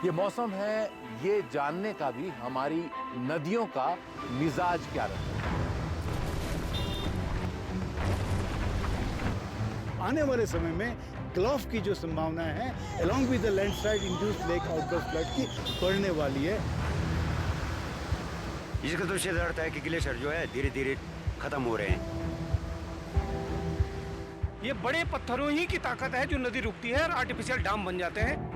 ये मौसम है ये जानने का भी हमारी नदियों का मिजाज क्या रहता है। आने वाले समय में ग्लोफ की जो संभावना है along with the landslide induced lake outburst flood की बढ़ने वाली है। इसका दृश्य दर्शाता है कि ग्लेशियर जो है धीरे धीरे खत्म हो रहे हैं। ये बड़े पत्थरों ही की ताकत है जो नदी रुकती है और आर्टिफिशियल डैम बन जाते हैं।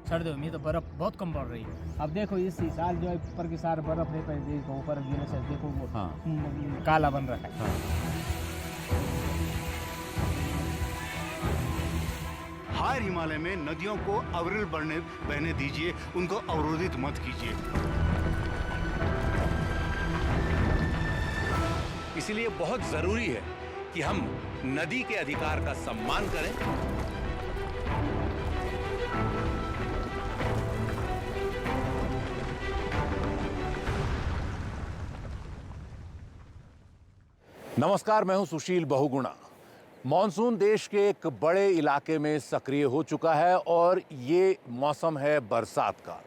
सर्दियों में तो बर्फ बहुत कम पड़ रही है। अब देखो इस साल जो है ऊपर की सारे बर्फ नहीं पड़ी, देखो ऊपर गिरने देखो वो काला बन रहा है। हायर हिमालय में नदियों को अविरल बहने दीजिए, उनको अवरोधित मत कीजिए। इसलिए बहुत जरूरी है कि हम नदी के अधिकार का सम्मान करें। नमस्कार, मैं हूं सुशील बहुगुणा। मॉनसून देश के एक बड़े इलाके में सक्रिय हो चुका है और ये मौसम है बरसात का।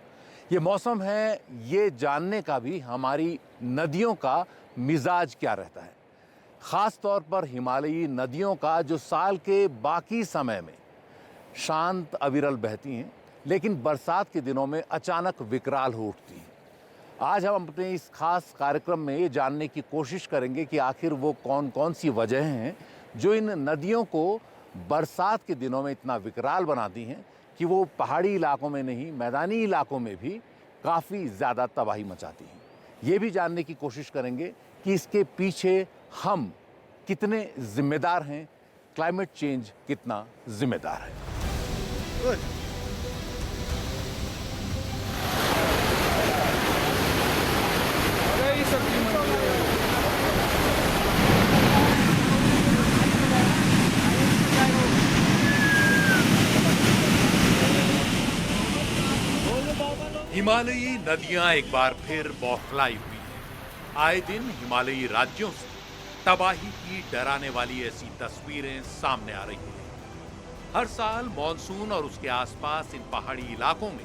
ये मौसम है ये जानने का भी हमारी नदियों का मिजाज क्या रहता है। ख़ास तौर पर हिमालयी नदियों का जो साल के बाकी समय में शांत अविरल बहती हैं, लेकिन बरसात के दिनों में अचानक विकराल हो उठती हैं। आज हम अपने इस खास कार्यक्रम में ये जानने की कोशिश करेंगे कि आखिर वो कौन कौन सी वजहें हैं जो इन नदियों को बरसात के दिनों में इतना विकराल बनाती हैं कि वो पहाड़ी इलाकों में नहीं, मैदानी इलाकों में भी काफ़ी ज़्यादा तबाही मचाती हैं। ये भी जानने की कोशिश करेंगे कि इसके पीछे हम कितने जिम्मेदार हैं, क्लाइमेट चेंज कितना जिम्मेदार है। गुड। हिमालयी नदियां एक बार फिर बौखलाई हुई हैं। आए दिन हिमालयी राज्यों से तबाही की डराने वाली ऐसी तस्वीरें सामने आ रही हैं। हर साल मॉनसून और उसके आसपास इन पहाड़ी इलाकों में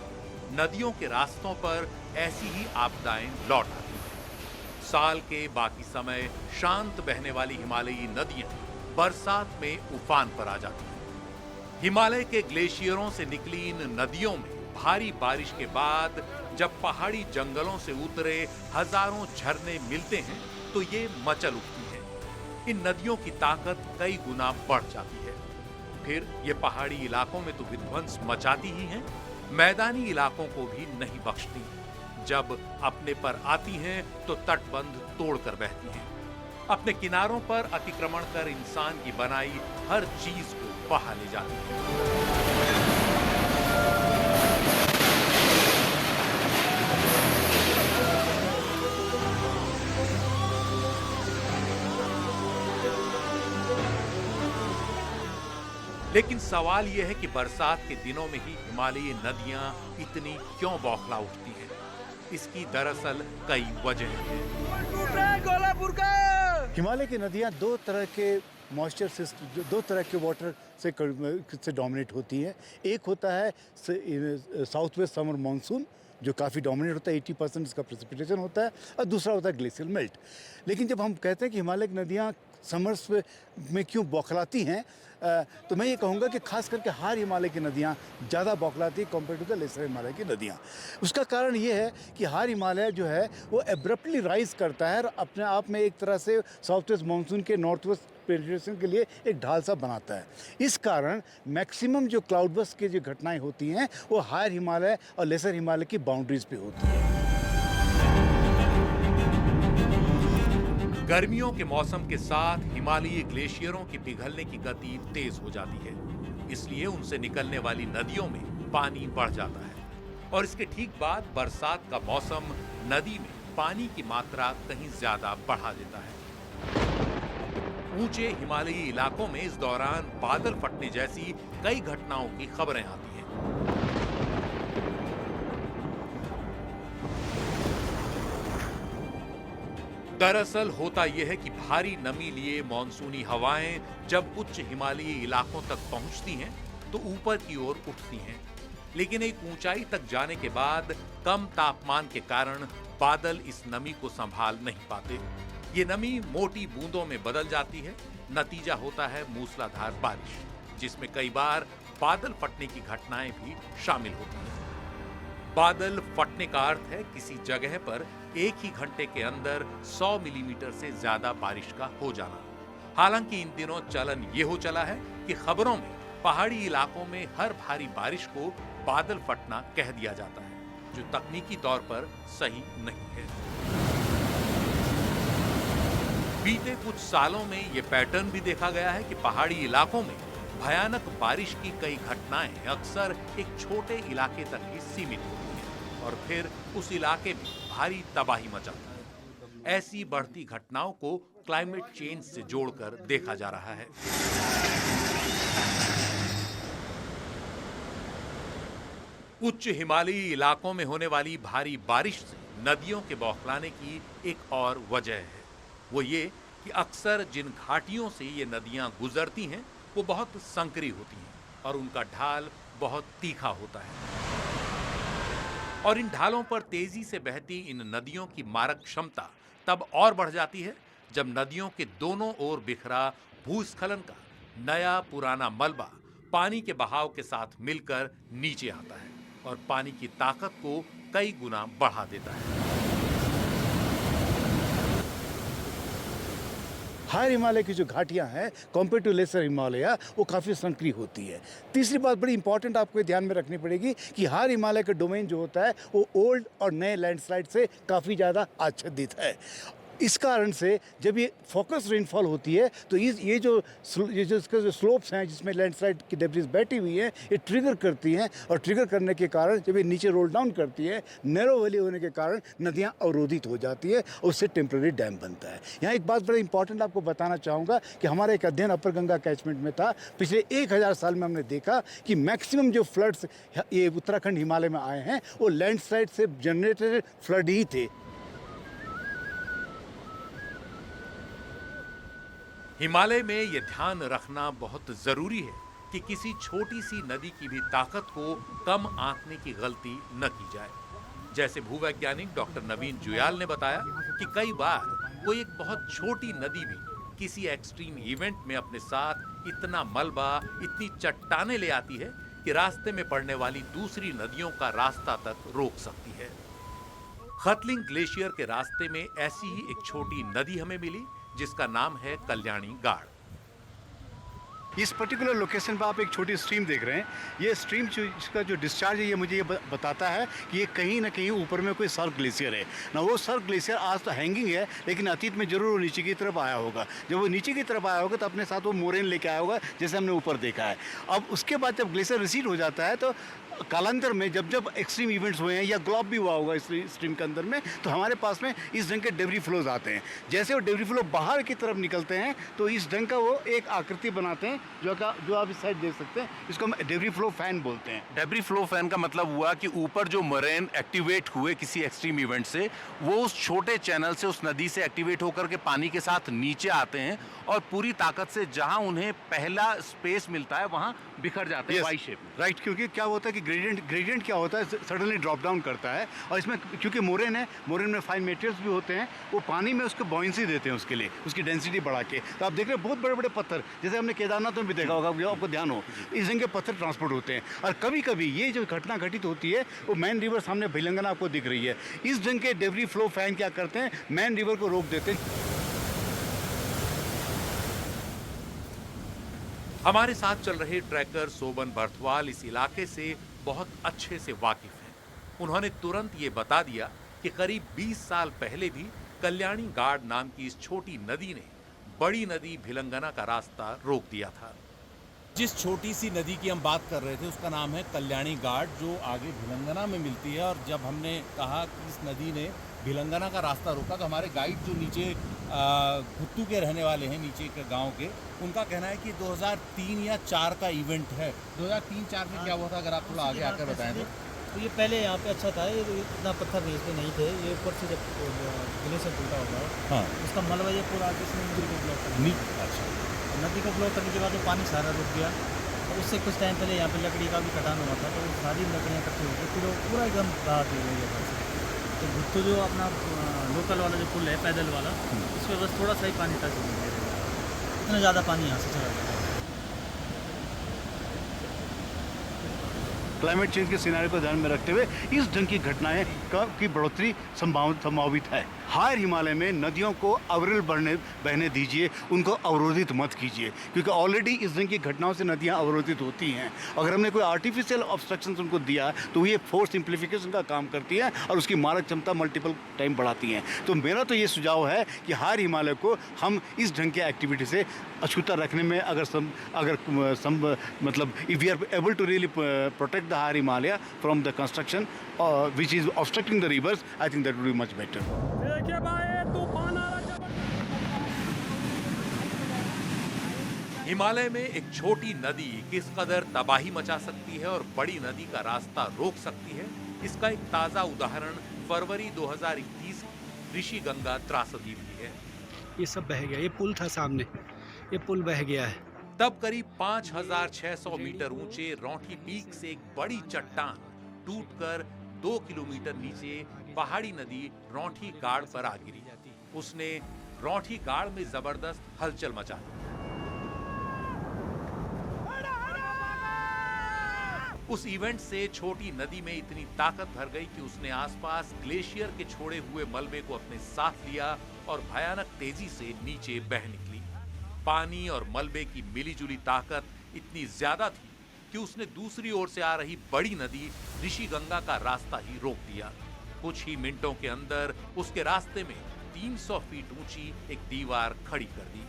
नदियों के रास्तों पर ऐसी ही आपदाएं लौट आती हैं। साल के बाकी समय शांत बहने वाली हिमालयी नदियां बरसात में उफान पर आ जाती हैं। हिमालय के ग्लेशियरों से निकली इन नदियों में भारी बारिश के बाद जब पहाड़ी जंगलों से उतरे हजारों झरने मिलते हैं तो ये मचल उठती हैं। इन नदियों की ताकत कई गुना बढ़ जाती है। फिर ये पहाड़ी इलाकों में तो विध्वंस मचाती ही हैं, मैदानी इलाकों को भी नहीं बख्शती। जब अपने पर आती हैं तो तटबंध तोड़कर बहती हैं। अपने किनारों पर अतिक्रमण कर इंसान की बनाई हर चीज को बहा ले जाती है। लेकिन सवाल यह है कि बरसात के दिनों में ही हिमालयी नदियां इतनी क्यों बौखला उठती हैं? इसकी दरअसल कई वजहें हैं। हिमालय की नदियाँ दो तरह के मॉइस्चर सिस्टम, दो तरह के वाटर से डोमिनेट होती हैं। एक होता है साउथ वेस्ट समर मानसून जो काफ़ी डोमिनेट होता है, 80% इसका प्रेसिपिटेशन होता है, और दूसरा होता है ग्लेशियल मेल्ट। लेकिन जब हम कहते हैं कि हिमालय की नदियाँ समर्स में क्यों बौखलाती हैं, तो मैं ये कहूँगा कि खास करके हार हिमालय की नदियाँ ज़्यादा बौखलाती है compare to the lesser Himalaya की नदियाँ। उसका कारण ये है कि हार हिमालय जो है वो एब्रप्टली राइज करता है और अपने आप में एक तरह से साउथ वेस्ट मानसून के नॉर्थ वेस्ट पेनिट्रेशन के लिए एक ढाल सा बनाता है। इस कारण मैक्सिमम जो क्लाउड बर्स्ट की जो घटनाएं होती हैं वो हायर हिमालय और लेसर हिमालय की बाउंड्रीज पे होती हैं। गर्मियों के मौसम के साथ हिमालयी ग्लेशियरों की पिघलने की गति तेज हो जाती है, इसलिए उनसे निकलने वाली नदियों में पानी बढ़ जाता है और इसके ठीक बाद बरसात का मौसम नदी में पानी की मात्रा कहीं ज्यादा बढ़ा देता है। ऊंचे हिमालयी इलाकों में इस दौरान बादल फटने जैसी कई घटनाओं की खबरें आती हैं। दरअसल होता यह है कि भारी नमी लिए मॉनसूनी हवाएं जब उच्च हिमालयी इलाकों तक पहुंचती हैं तो ऊपर की ओर उठती हैं। लेकिन एक ऊंचाई तक जाने के बाद कम तापमान के कारण बादल इस नमी को संभाल नहीं पाते। ये नमी मोटी बूंदों में बदल जाती है। नतीजा होता है मूसलाधार बारिश, जिसमें कई बार बादल फटने की घटनाएं भी शामिल होती हैं। बादल फटने का अर्थ है किसी जगह पर एक ही घंटे के अंदर 100 मिलीमीटर से ज्यादा बारिश का हो जाना। हालांकि इन दिनों चलन ये हो चला है कि खबरों में पहाड़ी इलाकों में हर भारी बारिश को बादल फटना कह दिया जाता है, जो तकनीकी तौर पर सही नहीं है। बीते कुछ सालों में ये पैटर्न भी देखा गया है कि पहाड़ी इलाकों में भयानक बारिश की कई घटनाएं अक्सर एक छोटे इलाके तक ही सीमित होती हैं और फिर उस इलाके में भारी तबाही मचाती है। ऐसी बढ़ती घटनाओं को क्लाइमेट चेंज से जोड़कर देखा जा रहा है। उच्च हिमालयी इलाकों में होने वाली भारी बारिश से नदियों के बौखलाने की एक और वजह है। वो ये कि अक्सर जिन घाटियों से ये नदियां गुजरती हैं वो बहुत संकरी होती हैं और उनका ढाल बहुत तीखा होता है। और इन ढालों पर तेजी से बहती इन नदियों की मारक क्षमता तब और बढ़ जाती है जब नदियों के दोनों ओर बिखरा भूस्खलन का नया पुराना मलबा पानी के बहाव के साथ मिलकर नीचे आता है और पानी की ताकत को कई गुना बढ़ा देता है। हायर हिमालय की जो घाटियां हैं कंपेयर टू लेसर हिमालय वो काफ़ी संकरी होती है। तीसरी बात बड़ी इंपॉर्टेंट आपको ध्यान में रखनी पड़ेगी कि हायर हिमालय का डोमेन जो होता है वो ओल्ड और नए लैंडस्लाइड से काफ़ी ज़्यादा आच्छादित है। इस कारण से जब ये फोकस रेनफॉल होती है तो ये जो इसके जो स्लोप्स हैं जिसमें लैंडस्लाइड की डेब्रिस बैठी हुई है ये ट्रिगर करती हैं और ट्रिगर करने के कारण जब ये नीचे रोल डाउन करती है नैरो वैली होने के कारण नदियां अवरोधित हो जाती है और उससे टेम्पररी डैम बनता है। यहाँ एक बात बड़ी इंपॉर्टेंट आपको बताना चाहूँगा कि हमारा एक अध्ययन अपर गंगा कैचमेंट में था। पिछले 1000 साल में हमने देखा कि मैक्सिमम जो फ्लड्स ये उत्तराखंड हिमालय में आए हैं वो लैंडस्लाइड से जनरेटेड फ्लड ही थे। हिमालय में यह ध्यान रखना बहुत जरूरी है कि किसी छोटी सी नदी की भी ताकत को कम आंकने की गलती न की जाए। जैसे भूवैज्ञानिक डॉक्टर नवीन जुयाल ने बताया कि कई बार कोई एक बहुत छोटी नदी भी किसी एक्सट्रीम इवेंट में अपने साथ इतना मलबा, इतनी चट्टानें ले आती है कि रास्ते में पड़ने वाली दूसरी नदियों का रास्ता तक रोक सकती है। खतलिंग ग्लेशियर के रास्ते में ऐसी ही एक छोटी नदी हमें मिली जिसका नाम है कल्याणी गाड़। इस पर्टिकुलर लोकेशन पर आप एक छोटी स्ट्रीम देख रहे हैं। ये स्ट्रीम इसका जो डिस्चार्ज है ये मुझे ये बताता है कि ये कहीं ना कहीं ऊपर में कोई सर्क ग्लेशियर है ना। वो सर्क ग्लेशियर आज तो हैंगिंग है लेकिन अतीत में जरूर वो नीचे की तरफ आया होगा। जब वो नीचे की तरफ आया होगा तो अपने साथ वो मोरेन लेके आया होगा जैसे हमने ऊपर देखा है। अब उसके बाद जब ग्लेशियर रिसीड हो जाता है तो कालांतर में जब एक्सट्रीम इवेंट्स हुए हैं या ग्लोब भी हुआ होगा इस स्ट्रीम के अंदर में तो हमारे पास में इस ढंग के डेब्री फ्लोज आते हैं। जैसे वो डेब्री फ्लो बाहर की तरफ निकलते हैं तो इस ढंग का वो एक आकृति बनाते हैं जो आप इस साइड देख सकते हैं। इसको हम डेब्री फ्लो फैन बोलते हैं। डेब्री फ्लो फैन का मतलब हुआ कि ऊपर जो मरेन एक्टिवेट हुए किसी एक्सट्रीम इवेंट से वो उस छोटे चैनल से उस नदी से एक्टिवेट होकर के पानी के साथ नीचे आते हैं और पूरी ताकत से जहां उन्हें पहला स्पेस मिलता है वहां बिखर जाते हैं वाई शेप में। राइट, क्योंकि क्या होता है कि ग्रेडियंट क्या होता है सडनली ड्रॉप डाउन करता है और इसमें क्योंकि मोरेन है, मोरेन में फाइन मटेरियल्स भी होते हैं, वो पानी में उसको बॉयंसी देते हैं उसके लिए उसकी डेंसिटी बढ़ा के। तो आप देख रहे हैं बहुत बड़े बड़े पत्थर जैसे हमने केदारनाथ में भी देखा होगा, आपको ध्यान हो इस ढंग के पत्थर ट्रांसपोर्ट होते हैं। और कभी कभी ये जो घटना घटित होती है वो मैन रिवर सामने भिलंगना आपको दिख रही है। इस ढंग के डेब्री फ्लो फैन क्या करते हैं मैन रिवर को रोक देते हैं। हमारे साथ चल रहे ट्रैकर सोबन बर्थवाल इस इलाके से बहुत अच्छे से वाकिफ हैं। उन्होंने तुरंत ये बता दिया कि करीब 20 साल पहले भी कल्याणी गाड़ नाम की इस छोटी नदी ने बड़ी नदी भिलंगना का रास्ता रोक दिया था। जिस छोटी सी नदी की हम बात कर रहे थे उसका नाम है कल्याणी गाड़, जो आगे भिलंगना में मिलती है। और जब हमने कहा कि इस नदी ने भिलंगना का रास्ता रोका तो हमारे गाइड जो नीचे घुत्तू के रहने वाले हैं नीचे के गांव के, उनका कहना है कि 2003 या 4 का इवेंट है। 2003-4 में क्या हुआ था, अगर आप थोड़ा आगे आकर बताएं तो ये पहले यहाँ पे अच्छा था, ये इतना पत्थर रेस पे नहीं थे। ये ऊपर से जब ग्लेशियर टूटा होगा हाँ उसका मलबा ये पूरा आगे से नदी को ब्लॉक कर अच्छा नदी को ब्लॉक करने के बाद वो पानी सारा रुक गया तो उससे कुछ टाइम पहले यहाँ पे लकड़ी का भी कटान हुआ था, तो सारी लकड़ियाँ इकट्ठी हो गई, फिर वो पूरा एकदम राहत हो गई है से। तो भुट्टो जो अपना लोकल वाला जो पुल है पैदल वाला, उसमें बस थोड़ा सा ही पानी टच हो गया, इतना ज़्यादा पानी यहाँ से चला गया। क्लाइमेट चेंज के सिनारियो को ध्यान में रखते हुए इस ढंग की घटनाएं की बढ़ोतरी संभावित है। हायर हिमालय में नदियों को अविरल बहने दीजिए, उनको अवरोधित मत कीजिए, क्योंकि ऑलरेडी इस ढंग की घटनाओं से नदियां अवरोधित होती हैं। अगर हमने कोई आर्टिफिशियल ऑब्स्ट्रक्शंस उनको दिया तो ये फोर्स सिंप्लीफिकेशन का काम करती है और उसकी मारक क्षमता मल्टीपल टाइम बढ़ाती हैं। तो मेरा तो ये सुझाव है कि हायर हिमालय को हम इस ढंग के एक्टिविटी से अछूता रखने में मतलब if we are able to really protect the higher Himalaya from the construction which is obstructing the rivers, I think that would be much better. Himalaya में एक छोटी नदी किस कदर तबाही मचा सकती है और बड़ी नदी का रास्ता रोक सकती है, इसका एक ताजा उदाहरण फरवरी 2021 ऋषि गंगा त्रासदी भी है। ये सब बह गया, ये पुल था सामने, ये पुल बह गया है। तब करीब 5600 मीटर ऊंचे रौंठी पीक से एक बड़ी चट्टान टूटकर 2 किलोमीटर नीचे पहाड़ी नदी रौंठी गाड़ पर आ गिरी। उसने रौंठी गाड़ में जबरदस्त हलचल मचा दी। उस इवेंट से छोटी नदी में इतनी ताकत भर गई कि उसने आसपास ग्लेशियर के छोड़े हुए मलबे को अपने साथ लिया और भयानक तेजी से नीचे बह निकली। पानी और मलबे की मिलीजुली ताकत इतनी ज्यादा थी कि उसने दूसरी ओर से आ रही बड़ी नदी ऋषि गंगा का रास्ता ही रोक दिया। कुछ ही मिनटों के अंदर उसके रास्ते में 300 फीट ऊंची एक दीवार खड़ी कर दी।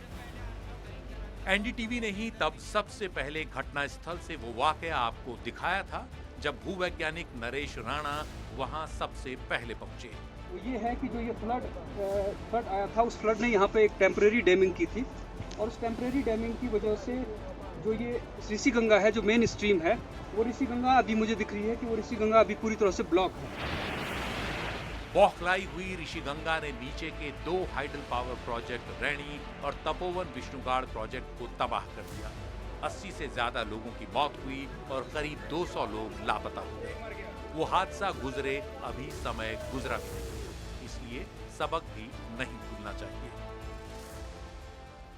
एनडीटीवी ने ही तब सबसे पहले घटनास्थल से वो वाकया आपको दिखाया था, जब भूवैज्ञानिक नरेश राणा वहां सबसे पहले पहुंचे। ये है कि जो ये फ्लड आया था, उस फ्लड ने यहाँ पे एक टेम्परेरी डैमिंग की थी, और उस टेम्परेरी डैमिंग की वजह से जो ये ऋषि गंगा है, जो मेन स्ट्रीम है, वो ऋषि गंगा अभी मुझे दिख रही है कि वो ऋषि गंगा अभी पूरी तरह से ब्लॉक है। बौखलाई हुई ऋषि गंगा ने नीचे के 2 हाइडल पावर प्रोजेक्ट रैणी और तपोवन विष्णुगाड़ प्रोजेक्ट को तबाह कर दिया। 80 से ज्यादा लोगों की मौत हुई और करीब 200 लोग लापता हो गए। वो हादसा गुजरे अभी समय गुजरा भी नहीं, इसलिए सबक भी नहीं भूलना चाहिए।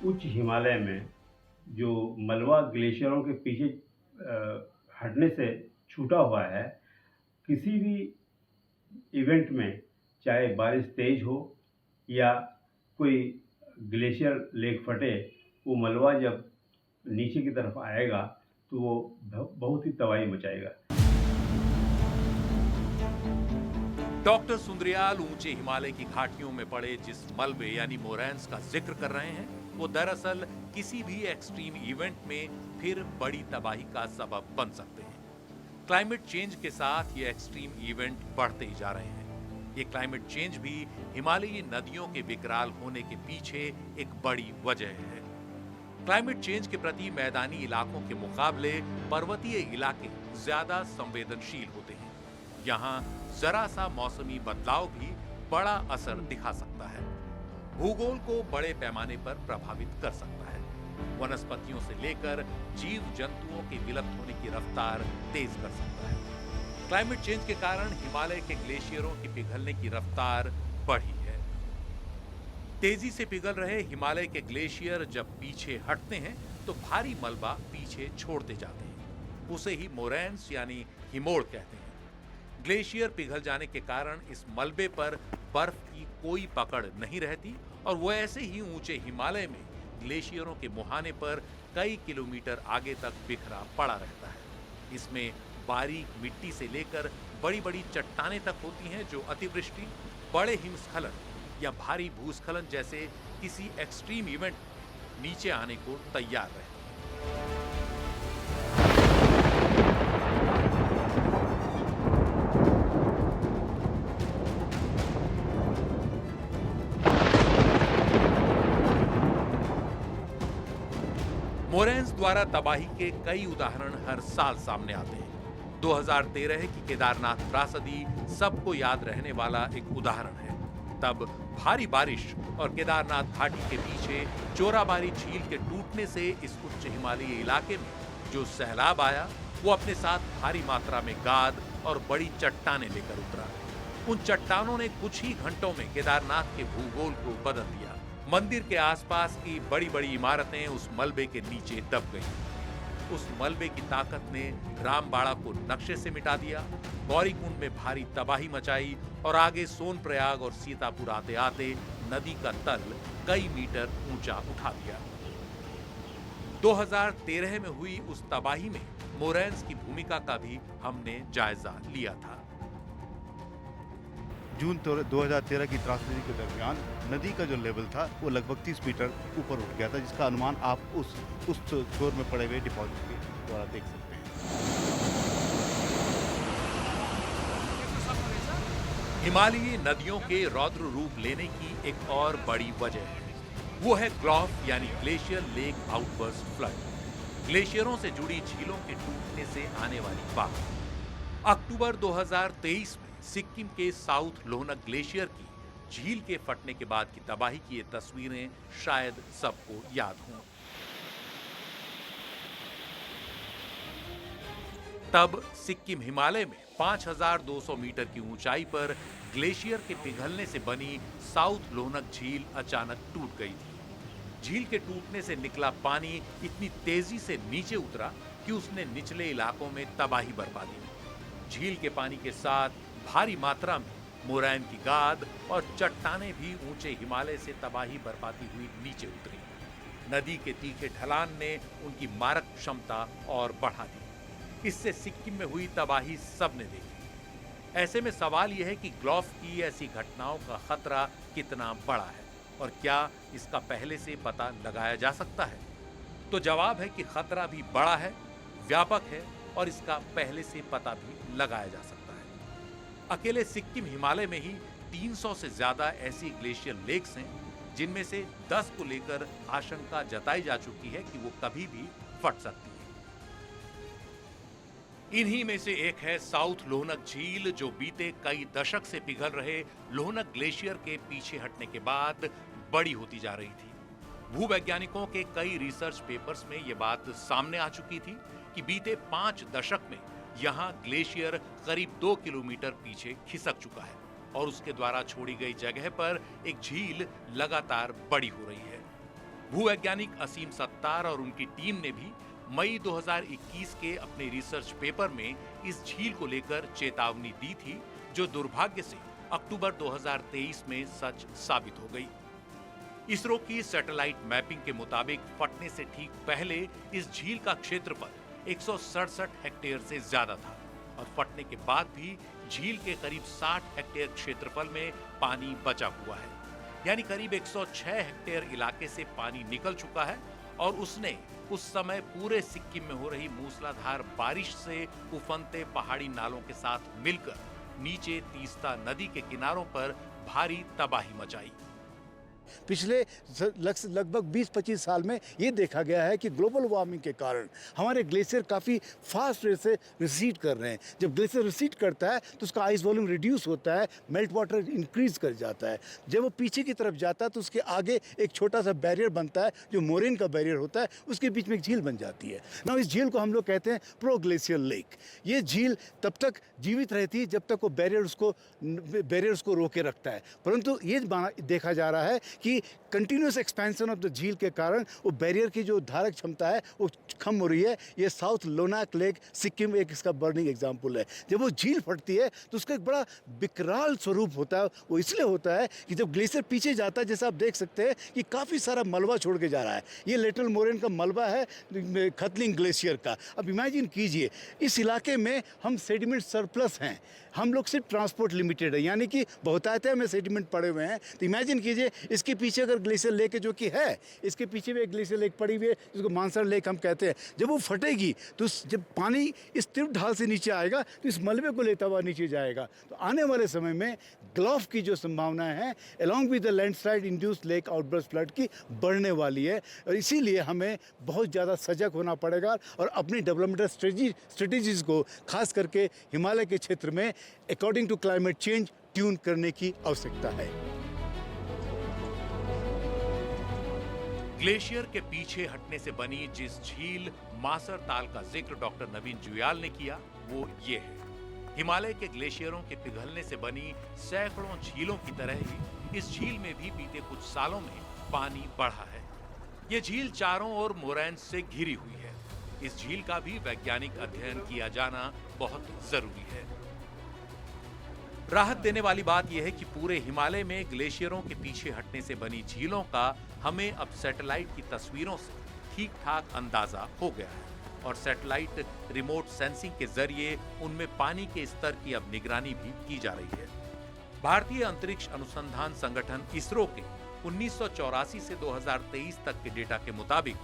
उच्च हिमालय में जो मलबा ग्लेशियरों के पीछे हटने से छूटा हुआ है, किसी भी इवेंट में चाहे बारिश तेज हो या कोई ग्लेशियर लेक फटे, वो मलबा जब नीचे की तरफ आएगा तो वो बहुत ही तबाही मचाएगा। डॉक्टर सुंदरियाल ऊंचे हिमालय की घाटियों में पड़े जिस मलबे यानी मोरैंस का जिक्र कर रहे हैं, वो दरअसल किसी भी एक्सट्रीम इवेंट में फिर बड़ी तबाही का सबब बन सकते हैं। क्लाइमेट चेंज के साथ ये एक्सट्रीम इवेंट बढ़ते ही जा रहे हैं। ये क्लाइमेट चेंज भी हिमालयी नदियों के विकराल होने के पीछे एक बड़ी वजह है। क्लाइमेट चेंज के प्रति मैदानी इलाकों के मुकाबले पर्वतीय इलाके ज्यादा संवेदनशील होते हैं। यहाँ जरा सा मौसमी बदलाव भी बड़ा असर दिखा सकता है, भूगोल को बड़े पैमाने पर प्रभावित कर सकता है, वनस्पतियों से लेकर जीव जंतुओं के विलुप्त होने की रफ्तार तेज कर सकता है। क्लाइमेट चेंज के कारण हिमालय के ग्लेशियरों की पिघलने की रफ्तार बढ़ी है। तेजी से पिघल रहे हिमालय के ग्लेशियर जब पीछे हटते हैं तो भारी मलबा पीछे छोड़ते जाते हैं। उसे ही मोरैंस यानी हिमोड़ कहते हैं। ग्लेशियर पिघल जाने के कारण इस मलबे पर बर्फ की कोई पकड़ नहीं रहती और वो ऐसे ही ऊंचे हिमालय में ग्लेशियरों के मुहाने पर कई किलोमीटर आगे तक बिखरा पड़ा रहता है। इसमें बारीक मिट्टी से लेकर बड़ी बड़ी चट्टानें तक होती हैं जो अतिवृष्टि, बड़े हिमस्खलन या भारी भूस्खलन जैसे किसी एक्सट्रीम इवेंट नीचे आने को तैयार रहती हैं। मोरैंस द्वारा तबाही के कई उदाहरण हर साल सामने आते हैं। 2013 की केदारनाथ त्रासदी सबको याद रहने वाला एक उदाहरण है। तब भारी बारिश और केदारनाथ घाटी के पीछे चोराबारी झील के टूटने से इस उच्च हिमालयी इलाके में जो सैलाब आया वो अपने साथ भारी मात्रा में गाद और बड़ी चट्टानें लेकर उतरा। उन चट्टानों ने कुछ ही घंटों में केदारनाथ के भूगोल को बदल दिया। मंदिर के आसपास की बड़ी बड़ी इमारतें उस मलबे के नीचे दब गईं। उस मलबे की ताकत ने रामबाड़ा को नक्शे से मिटा दिया, गौरीकुंड में भारी तबाही मचाई और आगे सोनप्रयाग और सीतापुर आते आते नदी का तल कई मीटर ऊंचा उठा दिया। 2013 में हुई उस तबाही में मोरैंस की भूमिका का भी हमने जायजा लिया था। जून 2013 की त्रासदी के दरमियान नदी का जो लेवल था वो लगभग 30 मीटर ऊपर उठ गया था, जिसका अनुमान आप उस फ्लोर में पड़े हुए डिपॉजिट के द्वारा देख सकते हैं। हिमालयी नदियों के रौद्र रूप लेने की एक और बड़ी वजह है, वो है ग्लॉफ यानी ग्लेशियर लेक आउटबर्स्ट फ्लड। ग्लेशियरों से जुड़ी झीलों के टूटने से आने वाली बात। अक्टूबर 2023 में सिक्किम के साउथ लोहनक ग्लेशियर की झील के फटने के बाद की तबाही की ये तस्वीरें शायद सबको याद हों। तब सिक्किम हिमालय में 5200 मीटर की ऊंचाई पर ग्लेशियर के पिघलने से बनी साउथ लोहनक झील अचानक टूट गई थी। झील के टूटने से निकला पानी इतनी तेजी से नीचे उतरा कि उसने निचले इलाकों में तबाही बरपा दी। झील के पानी के साथ भारी मात्रा में मोरैन की गाद और चट्टानें भी ऊंचे हिमालय से तबाही बरपाती हुई नीचे उतरी। नदी के तीखे ढलान ने उनकी मारक क्षमता और बढ़ा दी। इससे सिक्किम में हुई तबाही सबने देखी। ऐसे में सवाल यह है कि ग्लॉफ की ऐसी घटनाओं का खतरा कितना बड़ा है और क्या इसका पहले से पता लगाया जा सकता है? तो जवाब है कि खतरा भी बड़ा है, व्यापक है और इसका पहले से पता भी लगाया जा सकता है। अकेले सिक्किम हिमालय में ही 300 से ज्यादा ऐसी ग्लेशियर लेक्स हैं, जिनमें से 10 को लेकर आशंका जताई जा चुकी है कि वो कभी भी फट सकती है। इन्हीं में से एक है साउथ लोहनक झील, जो बीते कई दशक से पिघल रहे लोहनक ग्लेशियर के पीछे हटने के बाद बड़ी होती जा रही थी। भूवैज्ञानिकों के कई रिसर्च पेपर्स में यह बात सामने आ चुकी थी कि बीते 5 दशक में यहाँ ग्लेशियर करीब 2 किलोमीटर पीछे खिसक चुका है और उसके द्वारा छोड़ी गई जगह पर एक झील लगातार बड़ी हो रही है। भूवैज्ञानिक असीम सत्तार और उनकी टीम ने भी मई 2021 के अपने रिसर्च पेपर में इस झील को लेकर चेतावनी दी थी, जो दुर्भाग्य से अक्टूबर 2023 में सच साबित हो गई। इसरो की सैटेलाइट मैपिंग के मुताबिक फटने से ठीक पहले इस झील का क्षेत्रफल 167 हेक्टेयर से ज्यादा था और फटने के बाद भी झील के करीब 60 हेक्टेयर क्षेत्रफल में पानी बचा हुआ है, यानी करीब 106 हेक्टेयर इलाके से पानी निकल चुका है और उसने उस समय पूरे सिक्किम में हो रही मूसलाधार बारिश से उफनते पहाड़ी नालों के साथ मिलकर नीचे तीस्ता नदी के किनारों पर भारी तबाही मचाई। पिछले लगभग 20-25 साल में ये देखा गया है कि ग्लोबल वार्मिंग के कारण हमारे ग्लेशियर काफ़ी फास्ट रेट से रिसीड कर रहे हैं। जब ग्लेशियर रिसीड करता है तो उसका आइस वॉल्यूम रिड्यूस होता है, मेल्ट वाटर इंक्रीज कर जाता है। जब वो पीछे की तरफ जाता है तो उसके आगे एक छोटा सा बैरियर बनता है, जो मोरेन का बैरियर होता है, उसके बीच में एक झील बन जाती है। ना इस झील को हम लोग कहते हैं प्रो ग्लेशियर लेक। ये झील तब तक जीवित रहती है जब तक वो बैरियर उसको रोके रखता है, परंतु ये देखा जा रहा है कि कंटिन्यूस एक्सपेंशन ऑफ द झील के कारण वो बैरियर की जो धारक क्षमता है वो कम हो रही है। ये साउथ लोनाक लेक सिक्किम एक इसका बर्निंग एग्जाम्पल है। जब वो झील फटती है तो उसका एक बड़ा विकराल स्वरूप होता है। वो इसलिए होता है कि जब ग्लेशियर पीछे जाता है, जैसे आप देख सकते हैं कि काफ़ी सारा मलबा छोड़ के जा रहा है। ये लिटिल मोरेन का मलबा है खतलिंग ग्लेशियर का। अब इमेजिन कीजिए इस इलाके में हम सेडिमेंट सरप्लस हैं, हम लोग सिर्फ ट्रांसपोर्ट लिमिटेड है, यानी कि बहुतायत में सेडिमेंट पड़े हुए हैं। तो इमेजिन कीजिए इसके पीछे अगर ग्लेशियर लेक जो कि है, इसके पीछे भी एक ग्लेशियर लेक पड़ी हुई है जिसको मानसर लेक हम कहते हैं। जब वो फटेगी तो जब पानी इस तीव्र ढाल से नीचे आएगा तो इस मलबे को लेता हुआ नीचे जाएगा। तो आने वाले समय में ग्लॉफ की जो संभावना है along with the landslide induced lake outburst flood की बढ़ने वाली है और इसीलिए हमें बहुत ज़्यादा सजग होना पड़ेगा और अपनी डेवलपमेंटल स्ट्रेटजीज को खास करके हिमालय के क्षेत्र में according to climate change tune करने की आवश्यकता है। ग्लेशियर के पीछे हटने से बनी जिस झील मासर ताल का जिक्र डॉक्टर नवीन जुयाल ने किया वो ये है। हिमालय के ग्लेशियरों के पिघलने से बनी सैकड़ों झीलों की तरह ही इस झील में भी बीते कुछ सालों में पानी बढ़ा है। ये झील चारों ओर मोरैन से घिरी हुई है। इस झील का भी वैज्ञानिक अध्ययन किया जाना बहुत जरूरी है। राहत देने वाली बात यह है कि पूरे हिमालय में ग्लेशियरों के पीछे हटने से बनी झीलों का हमें अब सैटेलाइट की तस्वीरों से ठीक ठाक अंदाजा हो गया है और सैटेलाइट रिमोट सेंसिंग के जरिए उनमें पानी के स्तर की अब निगरानी भी की जा रही है। भारतीय अंतरिक्ष अनुसंधान संगठन इसरो के 1984 से 2023 तक के डेटा के मुताबिक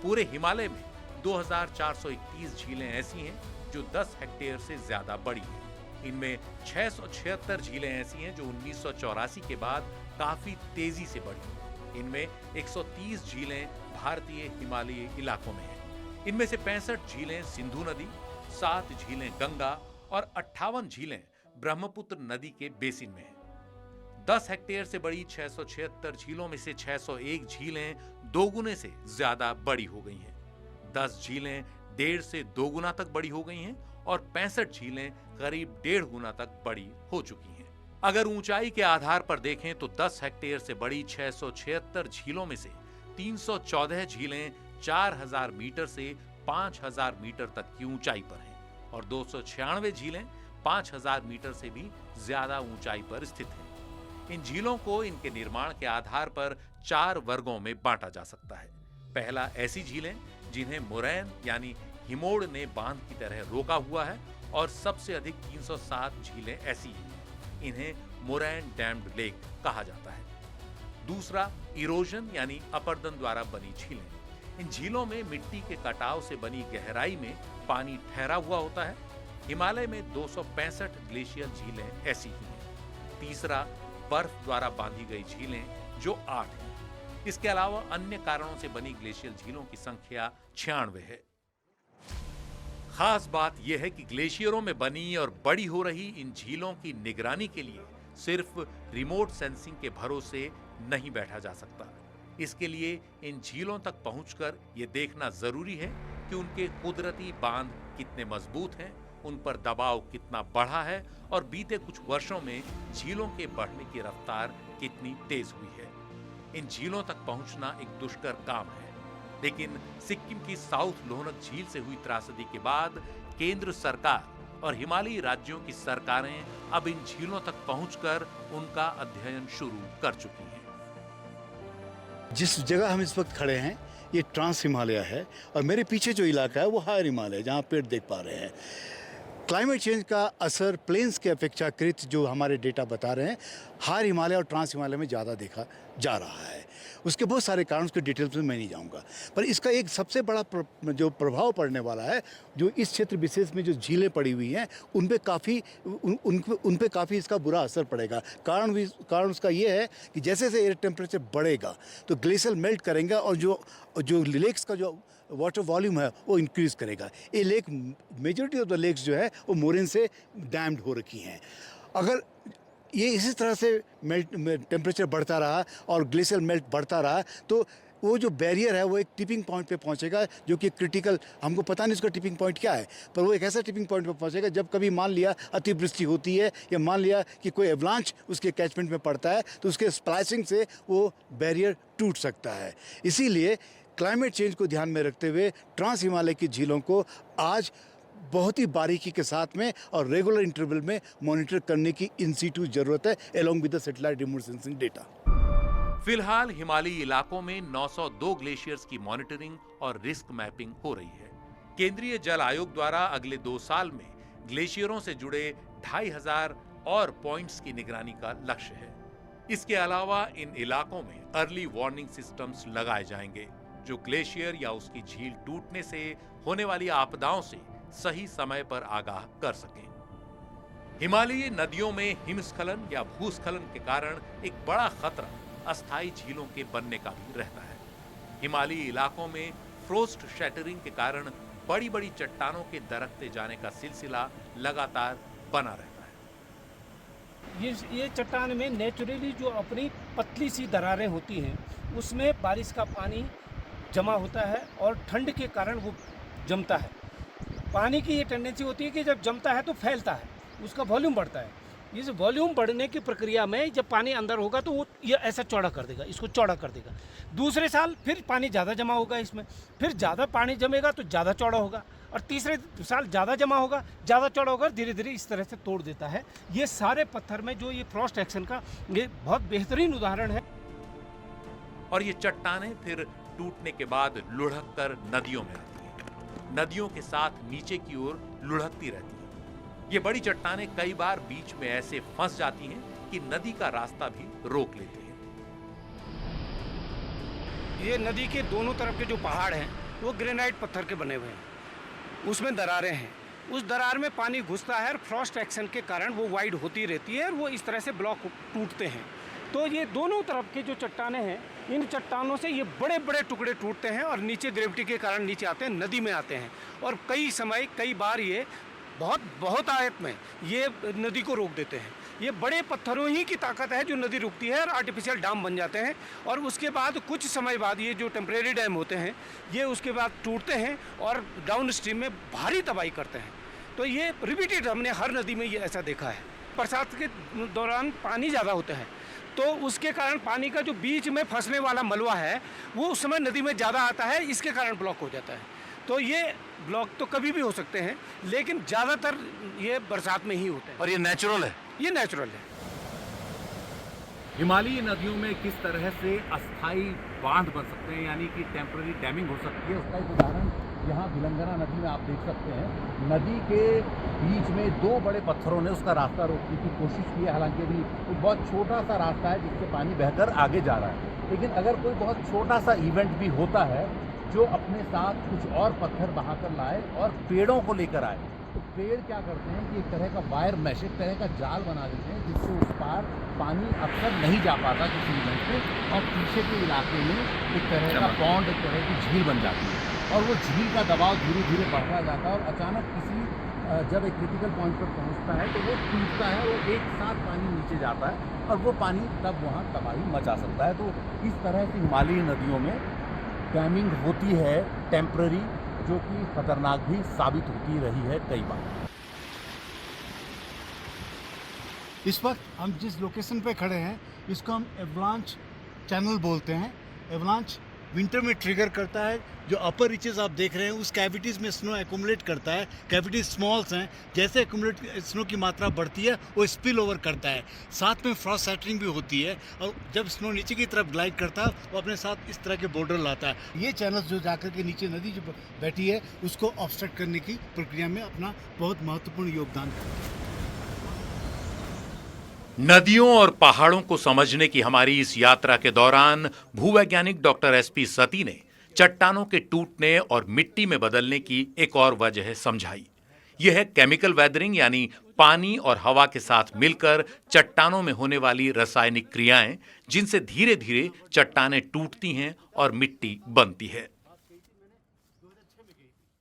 पूरे हिमालय में 2431 झीलें ऐसी हैं जो 10 हेक्टेयर से ज्यादा बड़ी हैं। इनमें 676 झीलें ऐसी हैं जो 1984 के बाद काफी तेजी से बढ़ी। इनमें 130 झीलें भारतीय हिमालयी इलाकों में हैं। इनमें से 65 झीलें सिंधु नदी, 7 झीलें गंगा और 58 झीलें ब्रह्मपुत्र नदी के बेसिन में हैं। 10 हेक्टेयर से बड़ी 676 झीलों में से 601 झीलें दोगुने से ज्यादा बड़ी हो गई हैं। 10 झीलें 1.5 से 2 गुना तक बड़ी हो गई हैं और 65 झीलें करीब 1.5 गुना तक बड़ी हो चुकी हैं। अगर ऊंचाई के आधार पर देखें तो 10 हेक्टेयर से बड़ी 676 झीलों में से 314 झीलें 4000 मीटर से 5000 मीटर तक की ऊंचाई पर हैं और 296 झीलें 5000 मीटर से भी ज्यादा ऊंचाई पर स्थित हैं। इन झीलों को इनके निर्माण के आधार पर 4 वर्गों में बांटा जा सकता है। पहला, ऐसी झीलें जिन्हें मोरैन यानी हिमोड़ ने बांध की तरह रोका हुआ है और सबसे अधिक 307 झीलें ऐसी ही हैं। इन्हें मोरैन डैम्ड लेक कहा जाता है। दूसरा, इरोजन यानी अपरदन द्वारा बनी झीलें। इन झीलों में मिट्टी के कटाव से बनी गहराई में पानी ठहरा हुआ होता है। हिमालय में 265 ग्लेशियर झीलें ऐसी ही हैं। तीसरा, बर्फ द्वारा बांधी गई झीलें जो 8 हैं। इसके अलावा अन्य कारणों से बनी ग्लेशियर झीलों की संख्या 96 है। खास बात यह है कि ग्लेशियरों में बनी और बड़ी हो रही इन झीलों की निगरानी के लिए सिर्फ रिमोट सेंसिंग के भरोसे नहीं बैठा जा सकता। इसके लिए इन झीलों तक पहुंचकर यह देखना जरूरी है कि उनके कुदरती बांध कितने मजबूत हैं, उन पर दबाव कितना बढ़ा है और बीते कुछ वर्षों में झीलों के बढ़ने की रफ्तार कितनी तेज हुई है। इन झीलों तक पहुंचना एक दुष्कर काम है, लेकिन सिक्किम की साउथ लोहनक झील से हुई त्रासदी के बाद केंद्र सरकार और हिमालयी राज्यों की सरकारें अब इन झीलों तक पहुंचकर उनका अध्ययन शुरू कर चुकी हैं। जिस जगह हम इस वक्त खड़े हैं ये ट्रांस हिमालय है और मेरे पीछे जो इलाका है वो हायर हिमालय है, जहाँ पेड़ देख पा रहे हैं। क्लाइमेट चेंज का असर प्लेन्स के अपेक्षाकृत जो हमारे डेटा बता रहे हैं हायर हिमालय और ट्रांस हिमालय में ज़्यादा देखा जा रहा है। उसके बहुत सारे कारण, उसके डिटेल्स में मैं नहीं जाऊंगा, पर इसका एक सबसे बड़ा जो प्रभाव पड़ने वाला है, जो इस क्षेत्र विशेष में जो झीलें पड़ी हुई हैं उन पे काफ़ी इसका बुरा असर पड़ेगा। कारण उसका ये है कि जैसे जैसे एयर टेम्परेचर बढ़ेगा तो ग्लेशियर मेल्ट करेंगे और जो लेक्स का जो वाटर वॉल्यूम है वो इंक्रीज़ करेगा। ये lake, majority of the lakes जो है वो मोरेन से डैम्ड हो रखी हैं। अगर ये इसी तरह से टेम्परेचर बढ़ता रहा और ग्लेशियर मेल्ट बढ़ता रहा तो वो जो बैरियर है वो एक टिपिंग पॉइंट पे पहुंचेगा, जो कि क्रिटिकल, हमको पता नहीं उसका टिपिंग पॉइंट क्या है, पर वो एक ऐसा टिपिंग पॉइंट पे पहुंचेगा जब कभी मान लिया अतिवृष्टि होती है या मान लिया कि कोई एवलांच उसके कैचमेंट में पड़ता है तो उसके स्प्लाइसिंग से वो बैरियर टूट सकता है। इसीलिए क्लाइमेट चेंज को ध्यान में रखते हुए ट्रांस हिमालय की झीलों को आज बहुत ही बारीकी के साथ में और रेगुलर इंटरवल में मॉनिटर करने की इन सीटू जरूरत है, along with the satellite remote sensing data. फिलहाल हिमालयी इलाकों में 902 ग्लेशियर्स की मॉनिटरिंग और रिस्क मैपिंग हो रही है। केंद्रीय जल आयोग द्वारा अगले 2 साल में ग्लेशियरों से जुड़े 2500 और पॉइंट्स की निगरानी का लक्ष्य है। इसके अलावा इन इलाकों में अर्ली वार्निंग सिस्टम्स लगाए जाएंगे जो ग्लेशियर या उसकी झील टूटने से होने वाली आपदाओं से सही समय पर आगाह कर सकें। हिमालयी नदियों में हिमस्खलन या भूस्खलन के कारण एक बड़ा खतरा अस्थायी झीलों के बनने का भी रहता है। हिमालयी इलाकों में फ्रोस्ट शैटरिंग के कारण बड़ी-बड़ी चट्टानों के दरकते जाने का सिलसिला लगातार बना रहता है। ये चट्टान में नेचुरली जो अपनी पतली सी दरारें होती हैं उसमें बारिश का पानी जमा होता है और ठंड के कारण वो जमता है। पानी की ये टेंडेंसी होती है कि जब जमता है तो फैलता है, उसका वॉल्यूम बढ़ता है। इस वॉल्यूम बढ़ने की प्रक्रिया में जब पानी अंदर होगा तो वो ये ऐसा चौड़ा कर देगा, इसको चौड़ा कर देगा। दूसरे साल फिर पानी ज़्यादा जमा होगा इसमें, फिर ज़्यादा पानी जमेगा तो ज़्यादा चौड़ा होगा, और तीसरे साल ज़्यादा जमा होगा, ज़्यादा चौड़ा होगा, धीरे धीरे इस तरह से तोड़ देता है। ये सारे पत्थर में जो ये फ्रॉस्ट एक्शन का ये बहुत बेहतरीन उदाहरण है। और ये चट्टानें फिर टूटने के बाद लुढ़क कर नदियों में आती हैं, नदियों के साथ नीचे की ओर लुढ़कती रहती हैं। ये बड़ी चट्टानें कई बार बीच में ऐसे फंस जाती हैं कि नदी का रास्ता भी रोक लेती हैं। ये नदी के दोनों तरफ के जो पहाड़ हैं वो ग्रेनाइट पत्थर के बने हुए हैं, उसमें दरारें हैं। उस दरार में पानी घुसता है और फ्रॉस्ट एक्शन के कारण वो वाइड होती रहती है और वो इस तरह से ब्लॉक टूटते हैं। तो ये दोनों तरफ के जो चट्टानें हैं, इन चट्टानों से ये बड़े बड़े टुकड़े टूटते हैं और नीचे ग्रेविटी के कारण नीचे आते हैं, नदी में आते हैं। और कई बार ये बहुत आयत में ये नदी को रोक देते हैं। ये बड़े पत्थरों ही की ताकत है जो नदी रुकती है और आर्टिफिशियल डैम बन जाते हैं। और उसके बाद कुछ समय बाद ये जो टेम्परेरी डैम होते हैं ये उसके बाद टूटते हैं और डाउन स्ट्रीम में भारी तबाही करते हैं। तो ये रिपीटेड हमने हर नदी में ये ऐसा देखा है। बरसात के दौरान पानी ज़्यादा होता है तो उसके कारण पानी का जो बीच में फंसने वाला मलबा है वो उस समय नदी में ज़्यादा आता है, इसके कारण ब्लॉक हो जाता है। तो ये ब्लॉक तो कभी भी हो सकते हैं, लेकिन ज़्यादातर ये बरसात में ही होते हैं। और ये नेचुरल है? ये नेचुरल है। हिमालयी नदियों में किस तरह से अस्थाई बांध बन सकते हैं, यानी कि टेम्पररी डैमिंग हो सकती है, उसका एक उदाहरण यहाँ भिलंगना नदी में आप देख सकते हैं। नदी के बीच में दो बड़े पत्थरों ने उसका रास्ता रोकने की कोशिश की है। हालांकि अभी एक बहुत छोटा सा रास्ता है जिससे पानी बहकर आगे जा रहा है, लेकिन अगर कोई बहुत छोटा सा इवेंट भी होता है जो अपने साथ कुछ और पत्थर बहाकर लाए और पेड़ों को लेकर आए, तो पेड़ क्या करते हैं कि एक तरह का वायर मैश, एक तरह का जाल बना देते हैं जिससे उस पार पानी अक्सर नहीं जा पाता किसी इवेंट में, और पीछे के इलाके में एक तरह का पॉन्ड, एक तरह की झील बन जाती है और वो झील का दबाव धीरे धीरे बढ़ता जाता है और अचानक जब एक क्रिटिकल पॉइंट पर पहुंचता है तो वो टूटता है, वो एक साथ पानी नीचे जाता है और वो पानी तब वहाँ तबाही मचा सकता है। तो इस तरह की हिमालयी नदियों में डैमिंग होती है टेम्पररी, जो कि खतरनाक भी साबित होती रही है कई बार। इस वक्त हम जिस लोकेशन पे खड़े हैं इसको हम एवलांच चैनल बोलते हैं। एवलांच विंटर में ट्रिगर करता है। जो अपर रीचेस आप देख रहे हैं उस कैविटीज़ में स्नो एक्यूमुलेट करता है। कैविटीज स्मॉल्स हैं, जैसे स्नो की मात्रा बढ़ती है वो स्पिल ओवर करता है। साथ में फ्रॉस्ट सैटरिंग भी होती है और जब स्नो नीचे की तरफ ग्लाइड करता है वो अपने साथ इस तरह के बॉर्डर लाता है। ये चैनल्स जो जाकर के नीचे नदी जो बैठी है उसको ऑब्स्ट्रक्ट करने की प्रक्रिया में अपना बहुत महत्वपूर्ण योगदान करता है। नदियों और पहाड़ों को समझने की हमारी इस यात्रा के दौरान भूवैज्ञानिक डॉक्टर एसपी सती ने चट्टानों के टूटने और मिट्टी में बदलने की एक और वजह समझाई। यह है केमिकल वेदरिंग, यानी पानी और हवा के साथ मिलकर चट्टानों में होने वाली रासायनिक क्रियाएं, जिनसे धीरे धीरे चट्टानें टूटती हैं और मिट्टी बनती है।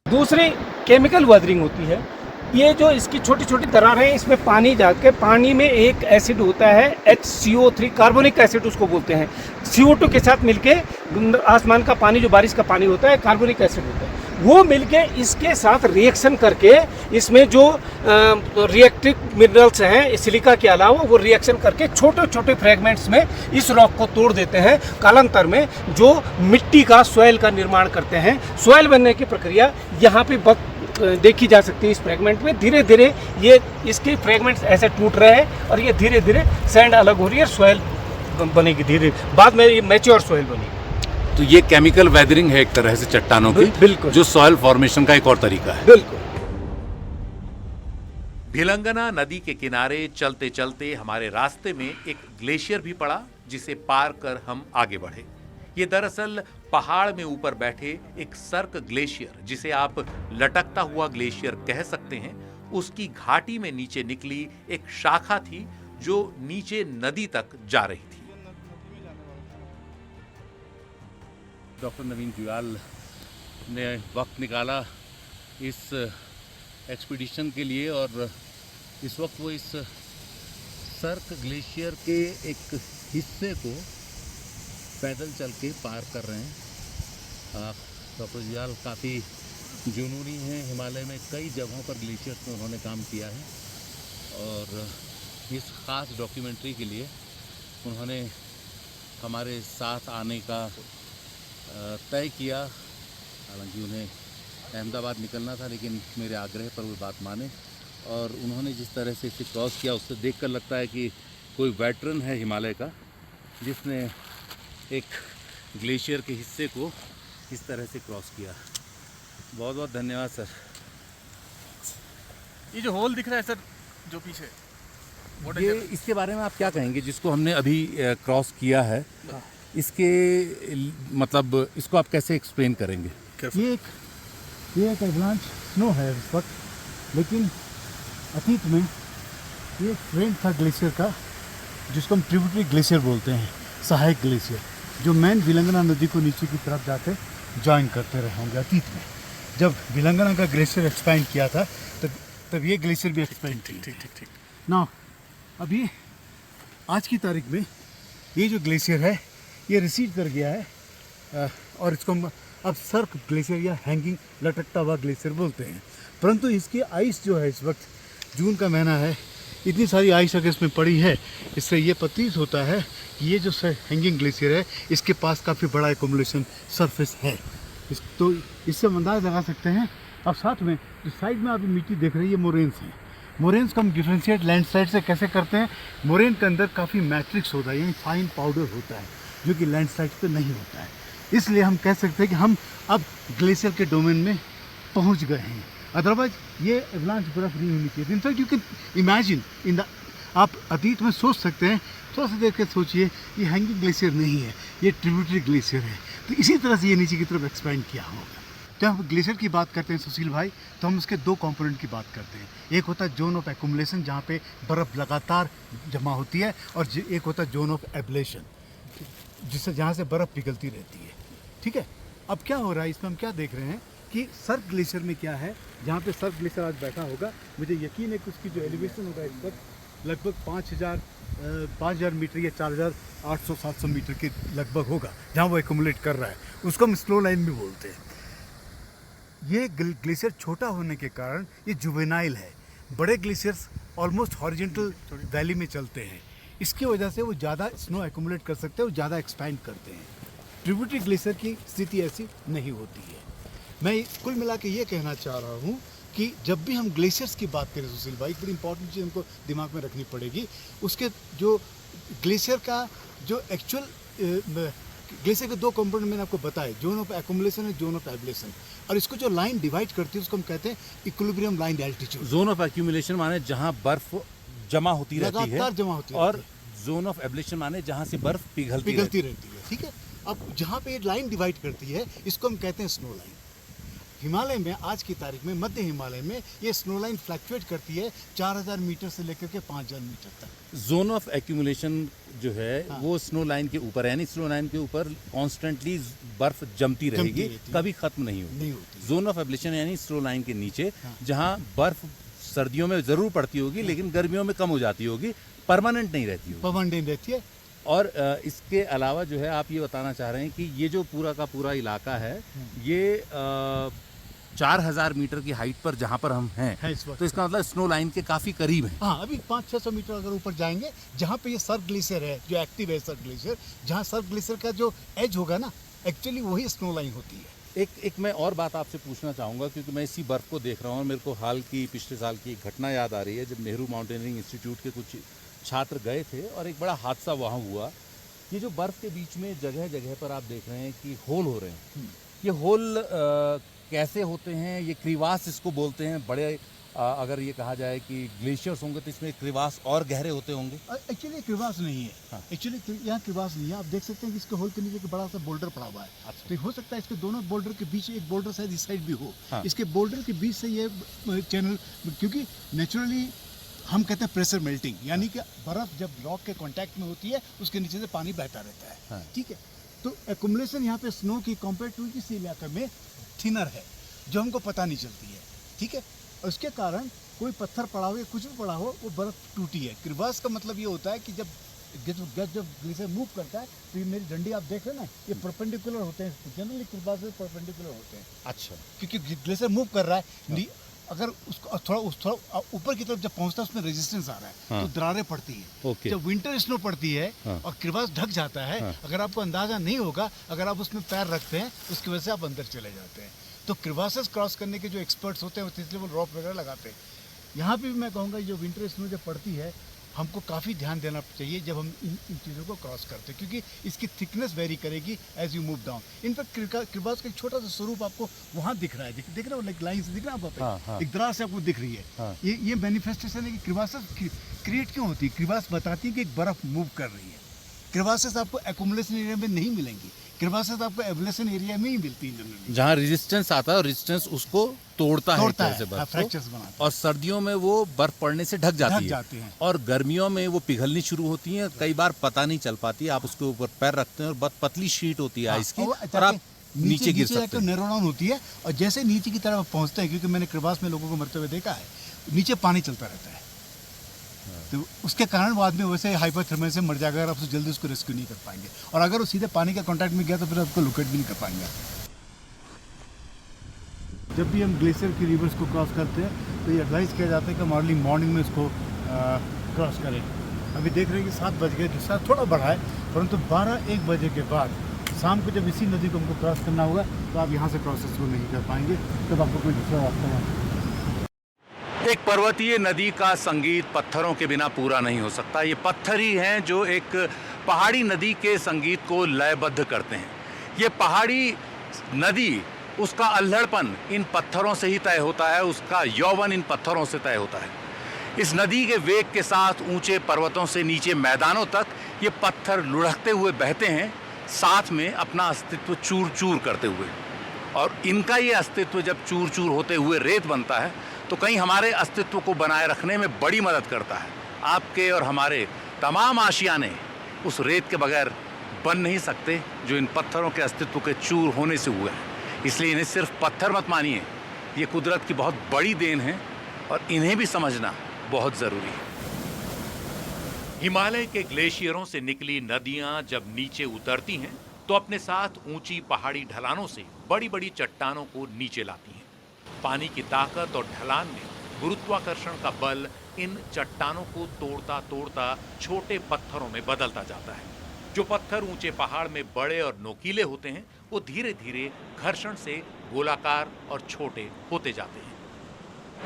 दूसरी केमिकल वेदरिंग होती है। ये जो इसकी छोटी छोटी दरारें हैं, इसमें पानी जाके पानी में एक एसिड होता है HCO3, कार्बोनिक एसिड उसको बोलते हैं। CO2 के साथ मिलके आसमान का पानी, जो बारिश का पानी होता है, कार्बोनिक एसिड होता है, वो मिलके इसके साथ रिएक्शन करके इसमें जो रिएक्टिव मिनरल्स हैं सिलिका के अलावा, वो रिएक्शन करके छोटे छोटे फ्रेगमेंट्स में इस रॉक को तोड़ देते हैं। कालांतर में जो मिट्टी का सॉइल का निर्माण करते हैं। सॉइल बनने की प्रक्रिया यहाँ पे देखी जा सकती है। इस फ्रेगमेंट में धीरे धीरे ये इसके फ्रेगमेंट्स ऐसे टूट रहे हैं और ये धीरे धीरे सैंड अलग हो रही है, सॉइल बनेगी धीरे, बाद में ये मैच्योर सॉइल बनेगी। तो ये केमिकल वेदरिंग है एक तरह से चट्टानों की, बिल्कुल, जो सॉइल फॉर्मेशन का एक और तरीका है। बिल्कुल। भिलंगना नदी के किनारे चलते चलते हमारे रास्ते में एक ग्लेशियर भी पड़ा, जिसे पार कर हम आगे बढ़े। ये दरअसल पहाड़ में ऊपर बैठे एक सर्क ग्लेशियर, जिसे आप लटकता हुआ ग्लेशियर कह सकते हैं, उसकी घाटी में नीचे निकली एक शाखा थी जो नीचे नदी तक जा रही थी। डॉक्टर नवीन जुयाल ने वक्त निकाला इस एक्सपीडिशन के लिए और इस वक्त वो इस सर्क ग्लेशियर के एक हिस्से को पैदल चल के पार कर रहे हैं। डॉक्टर जियाल काफ़ी जुनूनी हैं, हिमालय में कई जगहों पर ग्लेशियर्स में उन्होंने काम किया है और इस ख़ास डॉक्यूमेंट्री के लिए उन्होंने हमारे साथ आने का तय किया। हालांकि उन्हें अहमदाबाद निकलना था, लेकिन मेरे आग्रह पर वो बात माने और उन्होंने जिस तरह से इसे क्रॉस किया उससे देखकर लगता है कि कोई वेटरन है हिमालय का, जिसने एक ग्लेशियर के हिस्से को इस तरह से क्रॉस किया। बहुत बहुत धन्यवाद सर। ये जो होल दिख रहा है सर जो पीछे, ये इसके बारे में आप क्या कहेंगे, जिसको हमने अभी क्रॉस किया है, इसके मतलब इसको आप कैसे एक्सप्लेन करेंगे? ये एक एवलांच स्नो है इस वक्त, लेकिन अतीत में ये एक फ्रेंड था ग्लेशियर का, जिसको हम ट्रिब्यूटरी ग्लेशियर बोलते हैं, सहायक ग्लेशियर, जो मेन विलंगना नदी को नीचे की तरफ जाकर ज्वाइन करते रहे होंगे अतीत में। जब विलंगना का ग्लेशियर एक्सपैंड किया था तब ये ग्लेशियर भी एक्सपैंड ठीक ना। अभी आज की तारीख में ये जो ग्लेशियर है ये रिसीड कर गया है और इसको हम अब सर्क ग्लेशियर या हैंगिंग लटकता हुआ ग्लेशियर बोलते हैं। परंतु इसकी आइस जो है, इस वक्त जून का महीना है, इतनी सारी आइस अगर इसमें पड़ी है, इससे ये प्रतीत होता है कि ये जो हैंगिंग ग्लेशियर है इसके पास काफ़ी बड़ा एकोमुलेशन सरफेस है। तो इससे हम अंदाज़ लगा सकते हैं। अब साथ में जो साइड में अभी मिट्टी देख रही है मोरेन्स हैं। मोरेन्स को हम डिफ्रेंशिएट लैंडस्लाइड से कैसे करते हैं? मोरेन के अंदर काफ़ी मैट्रिक्स होता है, यानी फाइन पाउडर होता है, जो कि लैंडस्लाइड पे नहीं होता है। इसलिए हम कह सकते हैं कि हम अब ग्लेशियर के डोमेन में पहुंच गए हैं। अदरवाइज ये एवलांच बर्फ नहीं होनी चाहिए। इनफैक्ट यू कैन इमेजिन आप अतीत में सोच सकते हैं, थोड़ा सा देख के सोचिए, ये हैंगिंग ग्लेशियर नहीं है, ये ट्रिब्यूटरी ग्लेशियर है। तो इसी तरह से ये नीचे की तरफ एक्सपेंड किया होगा। जब हम ग्लेशियर की बात करते हैं सुशील भाई, तो हम उसके दो कंपोनेंट की बात करते हैं। एक होता है जोन ऑफ एक्युमुलेशन, जहाँ पे बर्फ़ लगातार जमा होती है, और एक होता है जोन ऑफ एब्लेशन, जिससे जहाँ से बर्फ़ पिघलती रहती है। ठीक है, अब क्या हो रहा है इसमें हम क्या देख रहे हैं कि सर्क ग्लेशियर में क्या है, जहाँ पे सर्क ग्लेशियर आज बैठा होगा, मुझे यकीन है कि उसकी जो एलिवेशन होगा इस वक्त लगभग 5,000 मीटर या 4,800-700 मीटर के लगभग होगा, जहाँ वो एक्युमुलेट कर रहा है। उसको हम स्लो लाइन भी बोलते हैं। ये ग्लेशियर छोटा होने के कारण ये जुवेनाइल है। बड़े ग्लेशियर्स ऑलमोस्ट हॉरिजॉन्टल वैली में चलते हैं, इसकी वजह से वो ज़्यादा स्नो एक्युमुलेट कर सकते हैं, वो ज़्यादा एक्सपैंड करते हैं। ट्रिब्यूटरी ग्लेशियर की स्थिति ऐसी नहीं होती है। मैं कुल मिला के ये कहना चाह रहा हूँ कि जब भी हम ग्लेशियर्स की बात करें सुशील भाई, बड़ी इंपॉर्टेंट चीज़ हमको दिमाग में रखनी पड़ेगी। उसके जो ग्लेशियर का जो एक्चुअल ग्लेशियर के दो कंपोनेंट मैंने आपको बताए, जोन ऑफ एक्युमुलेशन और जोन ऑफ एब्लेशन, और इसको जो लाइन डिवाइड करती है उसको हम कहते हैं equilibrium line altitude. Zone of accumulation माने जहाँ बर्फ जमा होती रहती है, लगातार जमा होती है, और जोन ऑफ एब्लेशन माने जहाँ से बर्फ पिघलती रहती है। ठीक है, अब जहाँ पे ये लाइन डिवाइड करती है इसको हम कहते हैं स्नो लाइन। हिमालय में आज की तारीख में, मध्य हिमालय में ये स्नो लाइन फ्लक्चुएट करती है 4,000 मीटर से लेकर के 5,000 मीटर तक। जोन ऑफ एक्यूमुलेशन जो है वो स्नो लाइन के ऊपर, यानी स्नो लाइन के ऊपर कॉन्स्टेंटली बर्फ जमती रहेगी, कभी खत्म नहीं होती। जोन ऑफ एब्लेशन यानी स्नो लाइन के नीचे, जहाँ बर्फ सर्दियों में जरूर पड़ती होगी, लेकिन गर्मियों में कम हो जाती होगी, परमानेंट नहीं रहती होगी। परमानेंट रहती है। और इसके अलावा जो है आप ये बताना चाह रहे हैं कि ये जो पूरा का पूरा इलाका है, ये 4,000 मीटर की हाइट पर जहाँ पर हम हैं, तो इसका मतलब स्नो लाइन के काफ़ी करीब है। हाँ, अभी 500-600 मीटर अगर ऊपर जाएंगे, जहाँ पे ये सर्क ग्लेशियर है, जो एक्टिव है सर्क ग्लेशियर, जहाँ सर्क ग्लेशियर का जो एज होगा ना, एक्चुअली वही स्नो लाइन होती है। एक मैं और बात आपसे पूछना चाहूँगा, क्योंकि मैं इसी बर्फ़ को देख रहा हूँ, मेरे को हाल की पिछले साल की एक घटना याद आ रही है, जब नेहरू माउंटेनियरिंग इंस्टीट्यूट के कुछ छात्र गए थे और एक बड़ा हादसा वहाँ हुआ। ये जो बर्फ़ के बीच में जगह जगह पर आप देख रहे हैं कि होल हो रहे हैं, ये होल कैसे होते हैं? ये क्रीवास इसको बोलते हैं। बड़े अगर ये कहा जाए कि ग्लेशियर्स होंगे तो इसमें क्रीवास और गहरे होते होंगे। एक्चुअली क्रीवास नहीं है, एक्चुअली यहाँ क्रीवास नहीं है। आप देख सकते हैं कि इसके होल के नीचे एक बड़ा सा बोल्डर पड़ा हुआ है। तो हो सकता है इसके दोनों बोल्डर के बीच एक बोल्डर शायद इस साइड भी हो। इसके बोल्डर के बीच से ये चैनल, क्योंकि नेचुरली हम कहते हैं प्रेशर मेल्टिंग, यानी कि बर्फ़ जब रॉक के कांटेक्ट में होती है उसके नीचे से पानी बहता रहता है। ठीक है, तो एक्युमुलेशन यहाँ पे स्नो की कंपेयर टू इस इलाके में थिनर है, जो हमको पता नहीं चलती है। ठीक है, और उसके कारण कोई पत्थर पड़ा हो या कुछ भी पड़ा हो, वो बर्फ़ टूटी है। क्रीवास का मतलब ये होता है कि जब जब ग्लेशियर मूव करता है तो ये मेरी डंडी आप देख रहे हैं ना, ये परपेंडिकुलर होते हैं, जनरली क्रिवासेस परपेंडिकुलर होते हैं। अच्छा, क्योंकि ग्लेशियर मूव कर रहा है, अगर उसको थोड़ा ऊपर की तरफ जब पहुंचता है उसमें रेजिस्टेंस आ रहा है, तो दरारें पड़ती हैं। जब विंटर स्नो पड़ती है और क्रिवास ढक जाता है, अगर आपको अंदाजा नहीं होगा, अगर आप उसमें पैर रखते हैं, उसकी वजह से आप अंदर चले जाते हैं। तो क्रिवासेस क्रॉस करने के जो एक्सपर्ट्स होते हैं वो 3 लेवल रॉप वगैरह लगाते हैं। यहाँ पे भी मैं कहूँगा जो विंटर स्नो जब पड़ती है, हमको काफ़ी ध्यान देना चाहिए जब हम इन चीज़ों को क्रॉस करते हैं, क्योंकि इसकी थिकनेस वेरी करेगी as you move down. In fact crevasse का एक छोटा सा स्वरूप आपको वहाँ दिख रहा है, दिख रहा है, लाइन से दिख रहा है आपको, एक दरार से आपको दिख रही है। ये मैनिफेस्टेशन है कि क्रिवासेस क्रिएट क्यों होती है। क्रिवास बताती है कि एक बर्फ मूव कर रही है। क्रिवासेस आपको एक्युमुलेशन एरिया में नहीं मिलेंगी, क्रिवासेस आपको एब्लेशन एरिया में ही मिलती है जनरली, जहाँ रेजिस्टेंस आता है और रेजिस्टेंस उसको तोड़ता है फ्रैक्चर्स बनाता है। और सर्दियों में वो बर्फ पड़ने से ढक जाती है और गर्मियों में वो पिघलनी शुरू होती है। कई बार पता नहीं चल पाती, आप उसके ऊपर पैर रखते हैं और बहुत पतली शीट होती है आइस की और आप नीचे गिर सकते हैं। नैरो डाउन होती है और जैसे नीचे की तरफ पहुंचते हैं, क्योंकि मैंने क्रिवास में लोगों को मरते हुए देखा है, नीचे पानी चलता रहता है, तो उसके कारण वो आदमी वैसे हाइपोथर्मिया से मर जाएगा, अगर आप जल्दी उसको रेस्क्यू नहीं कर पाएंगे। और अगर वो सीधे पानी के कांटेक्ट में गया तो फिर आपको लोकेट भी नहीं कर पाएंगे। जब भी हम ग्लेशियर की रिवर्स को क्रॉस करते हैं तो ये एडवाइस किया जाता है कि हम अर्ली मॉर्निंग में इसको क्रॉस करें। अभी देख रहे हैं कि 7 बज गए, जो शायद थोड़ा बढ़ा है, परंतु 12-1 बजे के बाद शाम को जब इसी नदी को हमको क्रॉस करना होगा तो आप यहाँ से क्रॉसेस को नहीं कर पाएंगे, तब आपको कोई दूसरा रास्ता। एक पर्वतीय नदी का संगीत पत्थरों के बिना पूरा नहीं हो सकता। ये पत्थर ही हैं जो एक पहाड़ी नदी के संगीत को लयबद्ध करते हैं। ये पहाड़ी नदी, उसका अल्हड़पन इन पत्थरों से ही तय होता है, उसका यौवन इन पत्थरों से तय होता है। इस नदी के वेग के साथ ऊंचे पर्वतों से नीचे मैदानों तक ये पत्थर लुढ़कते हुए बहते हैं, साथ में अपना अस्तित्व चूर चूर करते हुए। और इनका ये अस्तित्व जब चूर चूर होते हुए रेत बनता है तो कहीं हमारे अस्तित्व को बनाए रखने में बड़ी मदद करता है। आपके और हमारे तमाम आशियाने उस रेत के बगैर बन नहीं सकते जो इन पत्थरों के अस्तित्व के चूर होने से हुए हैं। इसलिए इन्हें सिर्फ पत्थर मत मानिए, ये कुदरत की बहुत बड़ी देन है और इन्हें भी समझना बहुत ज़रूरी है। हिमालय के ग्लेशियरों से निकली नदियां जब नीचे उतरती हैं तो अपने साथ ऊंची पहाड़ी ढलानों से बड़ी बड़ी चट्टानों को नीचे लाती हैं। पानी की ताकत और ढलान में गुरुत्वाकर्षण का बल इन चट्टानों को तोड़ता तोड़ता छोटे पत्थरों में बदलता जाता है। जो पत्थर ऊंचे पहाड़ में बड़े और नोकीले होते हैं वो धीरे धीरे घर्षण से गोलाकार और छोटे होते जाते हैं।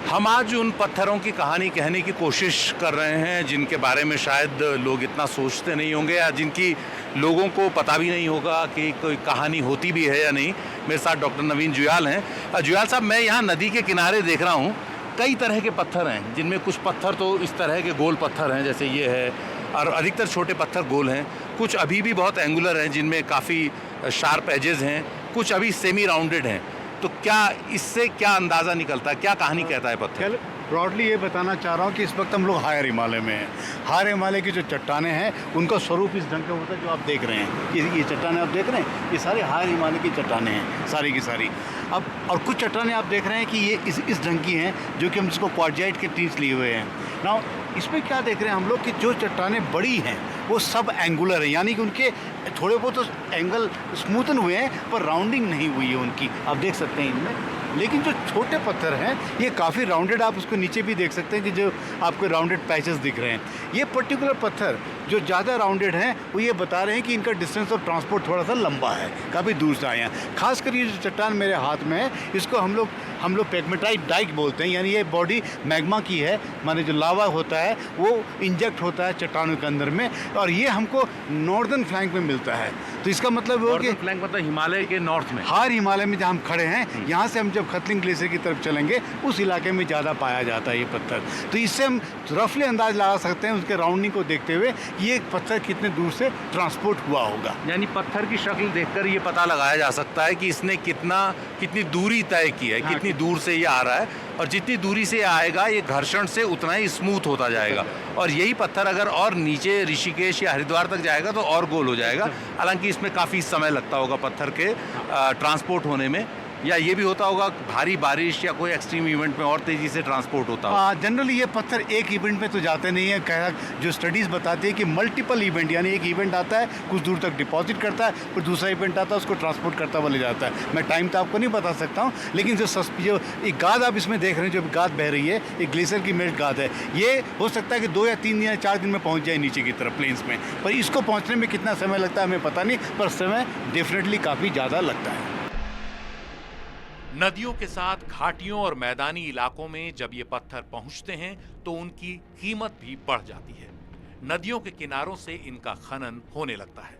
हम आज उन पत्थरों की कहानी कहने की कोशिश कर रहे हैं जिनके बारे में शायद लोग इतना सोचते नहीं होंगे या जिनकी लोगों को पता भी नहीं होगा कि कोई कहानी होती भी है या नहीं। मेरे साथ डॉक्टर नवीन जुयाल हैं। जुयाल साहब, मैं यहाँ नदी के किनारे देख रहा हूँ, कई तरह के पत्थर हैं, जिनमें कुछ पत्थर तो इस तरह के गोल पत्थर हैं जैसे ये है, और अधिकतर छोटे पत्थर गोल हैं। कुछ अभी भी बहुत एंगुलर हैं जिनमें काफ़ी शार्प एजेस हैं, कुछ अभी सेमी राउंडेड हैं। तो क्या इससे क्या अंदाज़ा निकलता है, क्या कहानी कहता है पत्थर? ब्रॉडली ये बताना चाह रहा हूँ कि इस वक्त हम लोग हायर हिमालय में हैं। हायर हिमालय की जो चट्टानें हैं उनका स्वरूप इस ढंग का होता है जो आप देख रहे हैं। ये चट्टानें आप देख रहे हैं, ये सारी हायर हिमालय की चट्टानें हैं, सारी की सारी। अब और कुछ चट्टानें आप देख रहे हैं कि ये इस ढंग की हैं जो कि हम इसको क्वार्जाइट के टीच लिए हुए हैं। नाउ इसमें क्या देख रहे हैं हम लोग कि जो चट्टानें बड़ी हैं वो सब एंगुलर हैं, यानी कि उनके थोड़े बहुत तो एंगल स्मूथन हुए हैं पर राउंडिंग नहीं हुई है उनकी, आप देख सकते हैं इनमें। लेकिन जो छोटे पत्थर हैं ये काफ़ी राउंडेड, आप उसको नीचे भी देख सकते हैं कि जो आपको राउंडेड पैचेस दिख रहे हैं। ये पर्टिकुलर पत्थर जो ज़्यादा राउंडेड हैं वो ये बता रहे हैं कि इनका डिस्टेंस ऑफ ट्रांसपोर्ट थोड़ा सा लंबा है, काफ़ी दूर से आए हैं। खासकर ये जो चट्टान मेरे हाथ में है इसको हम लोग पेगमेटाइट डाइक बोलते हैं, यानी ये बॉडी मैग्मा की है, माने जो लावा होता है वो इंजेक्ट होता है चट्टानों के अंदर में, और ये हमको नॉर्दर्न फ्लैंक में मिलता है। तो इसका मतलब वो कि फ्लैंक मतलब हिमालय के नॉर्थ में, हायर हिमालय में जहाँ हम खड़े हैं, यहाँ से हम जब खतलिंग ग्लेशियर की तरफ चलेंगे उस इलाके में ज़्यादा पाया जाता है ये पत्थर। तो इससे हम रफली अंदाज लगा सकते हैं उसके राउंडिंग को देखते हुए ये पत्थर कितने दूर से ट्रांसपोर्ट हुआ होगा। यानी पत्थर की शक्ल देखकर ये पता लगाया जा सकता है कि इसने कितनी दूरी तय की है, कितनी दूर से ये आ रहा है, और जितनी दूरी से आएगा ये घर्षण से उतना ही स्मूथ होता जाएगा। और यही पत्थर अगर और नीचे ऋषिकेश या हरिद्वार तक जाएगा तो और गोल हो जाएगा। हालांकि इसमें काफ़ी समय लगता होगा पत्थर के ट्रांसपोर्ट होने में। या ये भी होता होगा भारी बारिश या कोई एक्सट्रीम इवेंट में और तेजी से ट्रांसपोर्ट होता हो? जनरली ये पत्थर एक इवेंट में तो जाते नहीं है। कहा जो स्टडीज़ बताती है कि मल्टीपल इवेंट, यानी एक इवेंट आता है कुछ दूर तक डिपॉजिट करता है, फिर दूसरा इवेंट आता है उसको ट्रांसपोर्ट करता हुआ ले जाता है। मैं टाइम तो आपको नहीं बता सकता हूँ, लेकिन जो एक गाद आप इसमें देख रहे हैं, जो गाद बह रही है, एक ग्लेशियर की मेल्ट गाद है। ये हो सकता है कि 2 या 3 दिन या 4 दिन में पहुँच जाए नीचे की तरफ प्लेन्स में, पर इसको पहुँचने में कितना समय लगता है हमें पता नहीं, पर समय डेफिनेटली काफ़ी ज़्यादा लगता है। नदियों के साथ घाटियों और मैदानी इलाकों में जब ये पत्थर पहुंचते हैं तो उनकी कीमत भी बढ़ जाती है। नदियों के किनारों से इनका खनन होने लगता है।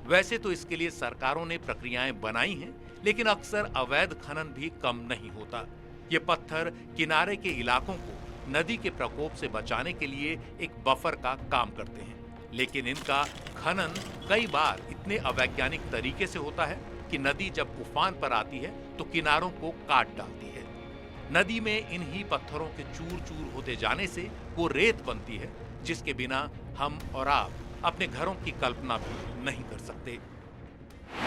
वैसे तो इसके लिए सरकारों ने प्रक्रियाएं बनाई हैं, लेकिन अक्सर अवैध खनन भी कम नहीं होता। ये पत्थर किनारे के इलाकों को नदी के प्रकोप से बचाने के लिए एक बफर का काम करते हैं, लेकिन इनका खनन कई बार इतने अवैज्ञानिक तरीके से होता है कि नदी जब उफान पर आती है तो किनारों को काट डालती है। नदी में इन्हीं पत्थरों के चूर चूर होते जाने से वो रेत बनती है, जिसके बिना हम और आप अपने घरों की कल्पना भी नहीं कर सकते।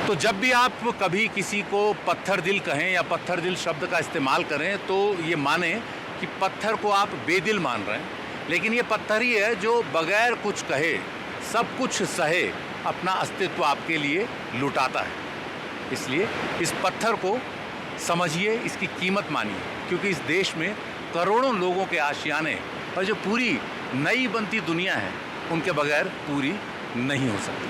तो जब भी आप कभी किसी को पत्थर दिल कहें या पत्थर दिल शब्द का इस्तेमाल करें तो ये माने कि पत्थर को आप बेदिल मान रहे हैं, लेकिन ये पत्थर ही है जो बगैर कुछ कहे, सब कुछ सहे, अपना अस्तित्व आपके लिए लुटाता है। इसलिए इस पत्थर को समझिए, इसकी कीमत मानिए, क्योंकि इस देश में करोड़ों लोगों के आशियाने और जो पूरी नई बनती दुनिया है उनके बगैर पूरी नहीं हो सकती।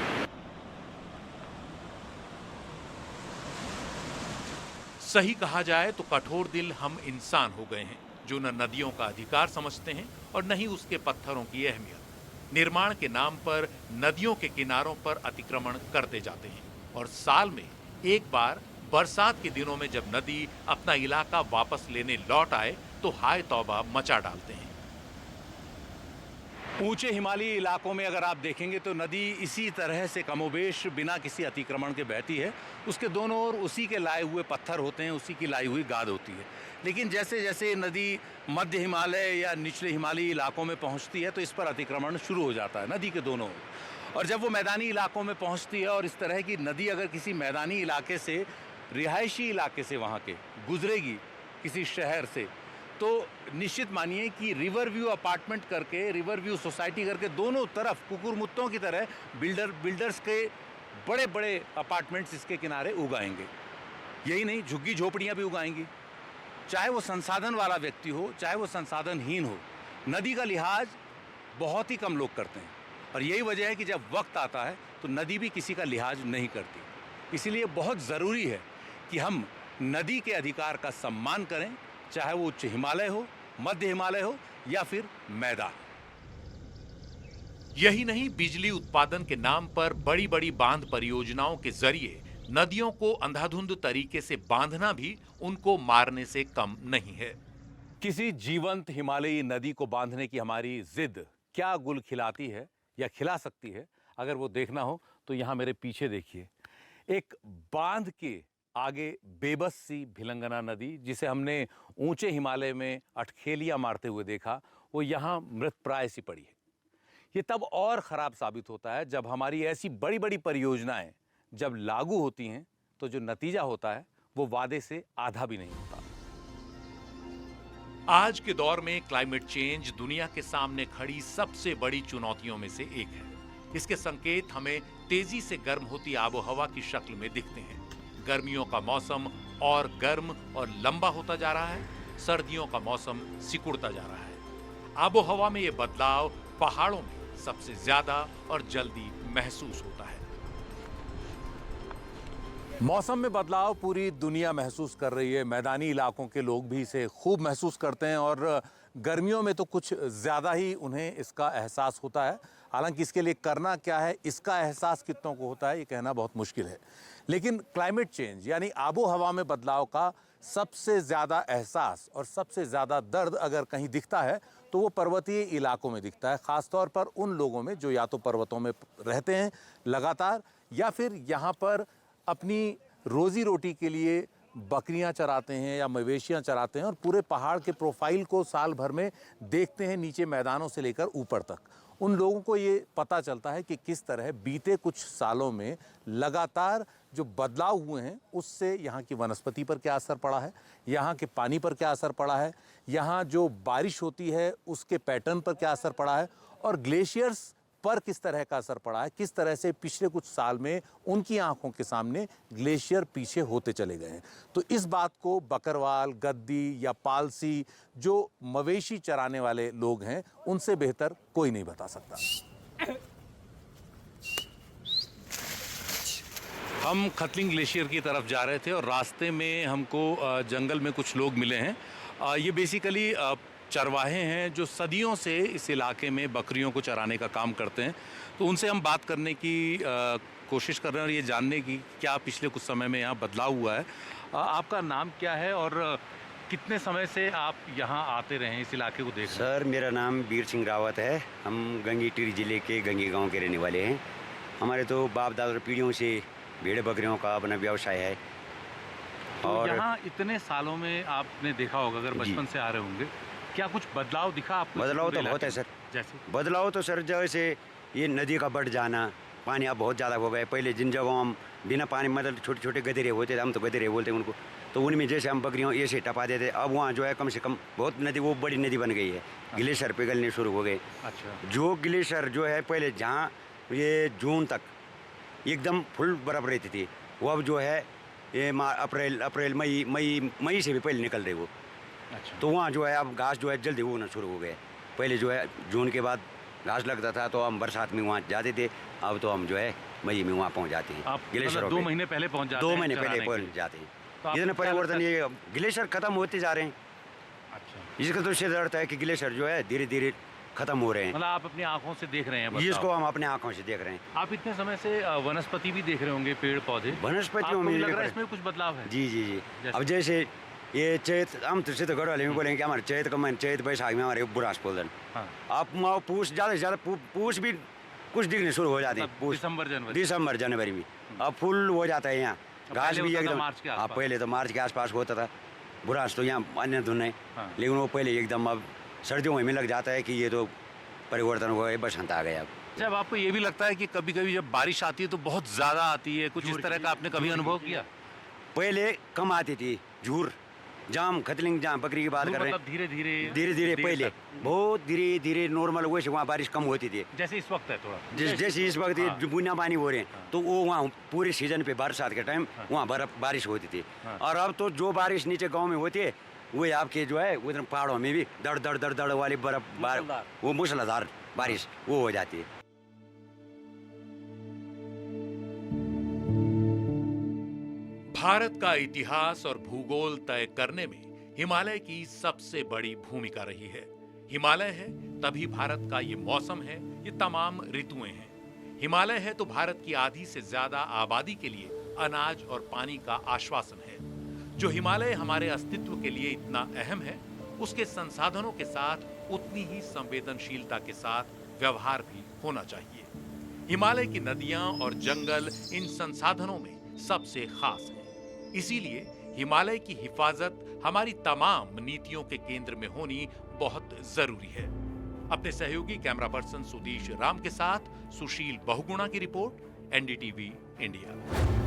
सही कहा जाए तो कठोर दिल हम इंसान हो गए हैं, जो न नदियों का अधिकार समझते हैं और न ही उसके पत्थरों की अहमियत। निर्माण के नाम पर नदियों के किनारों पर अतिक्रमण करते जाते हैं और साल में एक बार बरसात के दिनों में जब नदी अपना इलाका वापस लेने लौट आए तो हाय तौबा मचा डालते हैं। ऊंचे हिमालयी इलाकों में अगर आप देखेंगे तो नदी इसी तरह से कमोबेश बिना किसी अतिक्रमण के बहती है। उसके दोनों ओर उसी के लाए हुए पत्थर होते हैं, उसी की लाई हुई गाद होती है। लेकिन जैसे जैसे नदी मध्य हिमालय या निचले हिमालयी इलाकों में पहुंचती है तो इस पर अतिक्रमण शुरू हो जाता है नदी के दोनों ओर। और जब वो मैदानी इलाकों में पहुंचती है और इस तरह की नदी अगर किसी मैदानी इलाके से, रिहायशी इलाके से वहाँ के गुजरेगी, किसी शहर से, तो निश्चित मानिए कि रिवर व्यू अपार्टमेंट करके, रिवर व्यू सोसाइटी करके दोनों तरफ कुकुरमुत्तों की तरह बिल्डर्स के बड़े बड़े अपार्टमेंट्स इसके किनारे उगाएंगे। यही नहीं, झुग्गी झोपड़ियाँ भी उगाएंगी। चाहे वो संसाधन वाला व्यक्ति हो, चाहे वो संसाधनहीन हो, नदी का लिहाज बहुत ही कम लोग करते हैं। और यही वजह है कि जब वक्त आता है तो नदी भी किसी का लिहाज नहीं करती। इसीलिए बहुत ज़रूरी है कि हम नदी के अधिकार का सम्मान करें, चाहे वो उच्च हिमालय हो, मध्य हिमालय हो या फिर मैदान। यही नहीं, बिजली उत्पादन के नाम पर बड़ी बड़ी बांध परियोजनाओं के जरिए नदियों को अंधाधुंध तरीके से बांधना भी उनको मारने से कम नहीं है। किसी जीवंत हिमालयी नदी को बांधने की हमारी जिद क्या गुल खिलाती है या खिला सकती है, अगर वो देखना हो तो यहाँ मेरे पीछे देखिए। एक बांध के आगे बेबस सी भिलंगना नदी, जिसे हमने ऊंचे हिमालय में अटखेलियां मारते हुए देखा, वो यहाँ मृतप्राय सी पड़ी है। ये तब और ख़राब साबित होता है जब हमारी ऐसी बड़ी बड़ी परियोजनाएं जब लागू होती हैं तो जो नतीजा होता है वो वादे से आधा भी नहीं होता। आज के दौर में क्लाइमेट चेंज दुनिया के सामने खड़ी सबसे बड़ी चुनौतियों में से एक है। इसके संकेत हमें तेजी से गर्म होती आबोहवा की शक्ल में दिखते हैं। गर्मियों का मौसम और गर्म और लंबा होता जा रहा है, सर्दियों का मौसम सिकुड़ता जा रहा है। आबोहवा में ये बदलाव पहाड़ों में सबसे ज्यादा और जल्दी महसूस होता है। मौसम में बदलाव पूरी दुनिया महसूस कर रही है। मैदानी इलाकों के लोग भी इसे खूब महसूस करते हैं और गर्मियों में तो कुछ ज़्यादा ही उन्हें इसका एहसास होता है। हालांकि इसके लिए करना क्या है, इसका एहसास कितनों को होता है, ये कहना बहुत मुश्किल है। लेकिन क्लाइमेट चेंज यानी आबो हवा में बदलाव का सबसे ज़्यादा एहसास और सबसे ज़्यादा दर्द अगर कहीं दिखता है तो वो पर्वतीय इलाकों में दिखता है, ख़ासतौर पर उन लोगों में जो या तो पर्वतों में रहते हैं लगातार या फिर यहाँ पर अपनी रोज़ी रोटी के लिए बकरियां चराते हैं या मवेशियां चराते हैं और पूरे पहाड़ के प्रोफाइल को साल भर में देखते हैं, नीचे मैदानों से लेकर ऊपर तक। उन लोगों को ये पता चलता है कि किस तरह बीते कुछ सालों में लगातार जो बदलाव हुए हैं उससे यहाँ की वनस्पति पर क्या असर पड़ा है, यहाँ के पानी पर क्या असर पड़ा है, यहाँ जो बारिश होती है उसके पैटर्न पर क्या असर पड़ा है और ग्लेशियर्स पर किस तरह का असर पड़ा है, किस तरह से पिछले कुछ साल में उनकी आंखों के सामने ग्लेशियर पीछे होते चले गए हैं। तो इस बात को बकरवाल, गद्दी या पालसी जो मवेशी चराने वाले लोग हैं उनसे बेहतर कोई नहीं बता सकता। हम खतलिंग ग्लेशियर की तरफ जा रहे थे और रास्ते में हमको जंगल में कुछ लोग मिले हैं। ये बेसिकली चरवाहे हैं जो सदियों से इस इलाके में बकरियों को चराने का काम करते हैं। तो उनसे हम बात करने की कोशिश कर रहे हैं और ये जानने की क्या पिछले कुछ समय में यहाँ बदलाव हुआ है। आपका नाम क्या है और कितने समय से आप यहाँ आते रहे हैं, इस इलाके को देख रहे हैं? सर मेरा नाम वीर सिंह रावत है। हम गंगी टिहरी ज़िले के गंगी गांव के रहने वाले हैं। हमारे तो बाप दादा पीढ़ियों से भेड़ बकरियों का अपना व्यवसाय है। तो और यहाँ इतने सालों में आपने देखा होगा, अगर बचपन से आ रहे होंगे, क्या कुछ बदलाव दिखा आपको? बदलाव तो बहुत है सर। जैसे बदलाव तो सर जैसे ये नदी का बढ़ जाना, पानी अब बहुत ज़्यादा हो गया। पहले जिन जगहों हम बिना पानी मतलब छोटे छोटे गधेरे होते थे, हम तो गधेरे बोलते हैं उनको, तो उनमें जैसे हम बकरियों ऐसे टपा देते, अब वहाँ जो है कम से कम बहुत नदी वो बड़ी नदी बन गई है। ग्लेशियर पिघलने शुरू हो गए। अच्छा। जो ग्लेशियर जो है पहले जहाँ ये जून तक एकदम फुल बर्फ रहती थी, वो अब जो है ये अप्रैल मई से भी पहले निकल रही वो। अच्छा। तो वहाँ जो है अब घास जो है जल्दी होना शुरू हो गए। पहले जो है जून के बाद घास लगता था तो हम बरसात में वहाँ जाते थे, अब तो हम जो है मई में वहाँ पहुँच जाते हैं। आप मतलब 2 महीने पहले पहुँच जाते हैं? 2 महीने पहले पहुँच जाते हैं। तो इतने परिवर्तन, ये ग्लेशियर खत्म होते जा रहे हैं। अच्छा। इसका तो सीधा अर्थ है कि ग्लेशियर जो है धीरे धीरे खत्म हो रहे हैं। मतलब आप अपनी आंखों से देख रहे हैं बदलाव? इसको हम अपने आंखों से देख रहे हैं। आप इतने समय से वनस्पति भी देख रहे होंगे, पेड़ पौधे? वनस्पतियों में लग रहा है इसमें कुछ बदलाव है? जी जी जी। अब जैसे ये चैत, हम तो सीधे घर वाले में बोलेंगे कि हमारे चैत का महीना, चैत बैसाख में हमारे बुरास बोलते हैं। आप पूछ ज़्यादा से ज़्यादा पूछ भी कुछ दिखने शुरू हो जाते हैं। दिसंबर जनवरी में अब फूल हो जाता है यहाँ। घास भी एकदम, हाँ पहले तो मार्च के आसपास होता था बुरास, तो यहाँ अन्य धुन है। लेकिन वो पहले एकदम अब सर्दियों में लग जाता है कि ये तो परिवर्तन हुआ है, बसंत आ गया अब। जब आपको ये भी लगता है कि कभी कभी जब बारिश आती है तो बहुत ज़्यादा आती है, कुछ इस तरह का आपने कभी अनुभव किया? पहले कम आती थी झूर, जाम खतलिंग जहाँ बकरी की बात कर रहे हैं, धीरे धीरे पहले बहुत धीरे धीरे नॉर्मल वैसे वहाँ बारिश कम होती थी। जैसे इस वक्त है थोड़ा, जैसे इस वक्त ये बुनिया पानी हो रहे हैं, तो वो वहाँ पूरे सीजन पे बरसात के टाइम वहाँ बारिश होती थी। और अब तो जो बारिश नीचे गाँव में होती है वो आपके जो है उधर पहाड़ों में भी दड़ दड़ दड़ दड़ वाली बर्फ, वो मूसलाधार बारिश वो हो जाती है। भारत का इतिहास और भूगोल तय करने में हिमालय की सबसे बड़ी भूमिका रही है। हिमालय है तभी भारत का ये मौसम है, ये तमाम ऋतुएं हैं। हिमालय है तो भारत की आधी से ज्यादा आबादी के लिए अनाज और पानी का आश्वासन है। जो हिमालय हमारे अस्तित्व के लिए इतना अहम है, उसके संसाधनों के साथ उतनी ही संवेदनशीलता के साथ व्यवहार भी होना चाहिए। हिमालय की नदियां और जंगल इन संसाधनों में सबसे खास हैं। इसीलिए हिमालय की हिफाजत हमारी तमाम नीतियों के केंद्र में होनी बहुत जरूरी है। अपने सहयोगी कैमरा पर्सन सुधीश राम के साथ सुशील बहुगुणा की रिपोर्ट, एनडीटीवी इंडिया।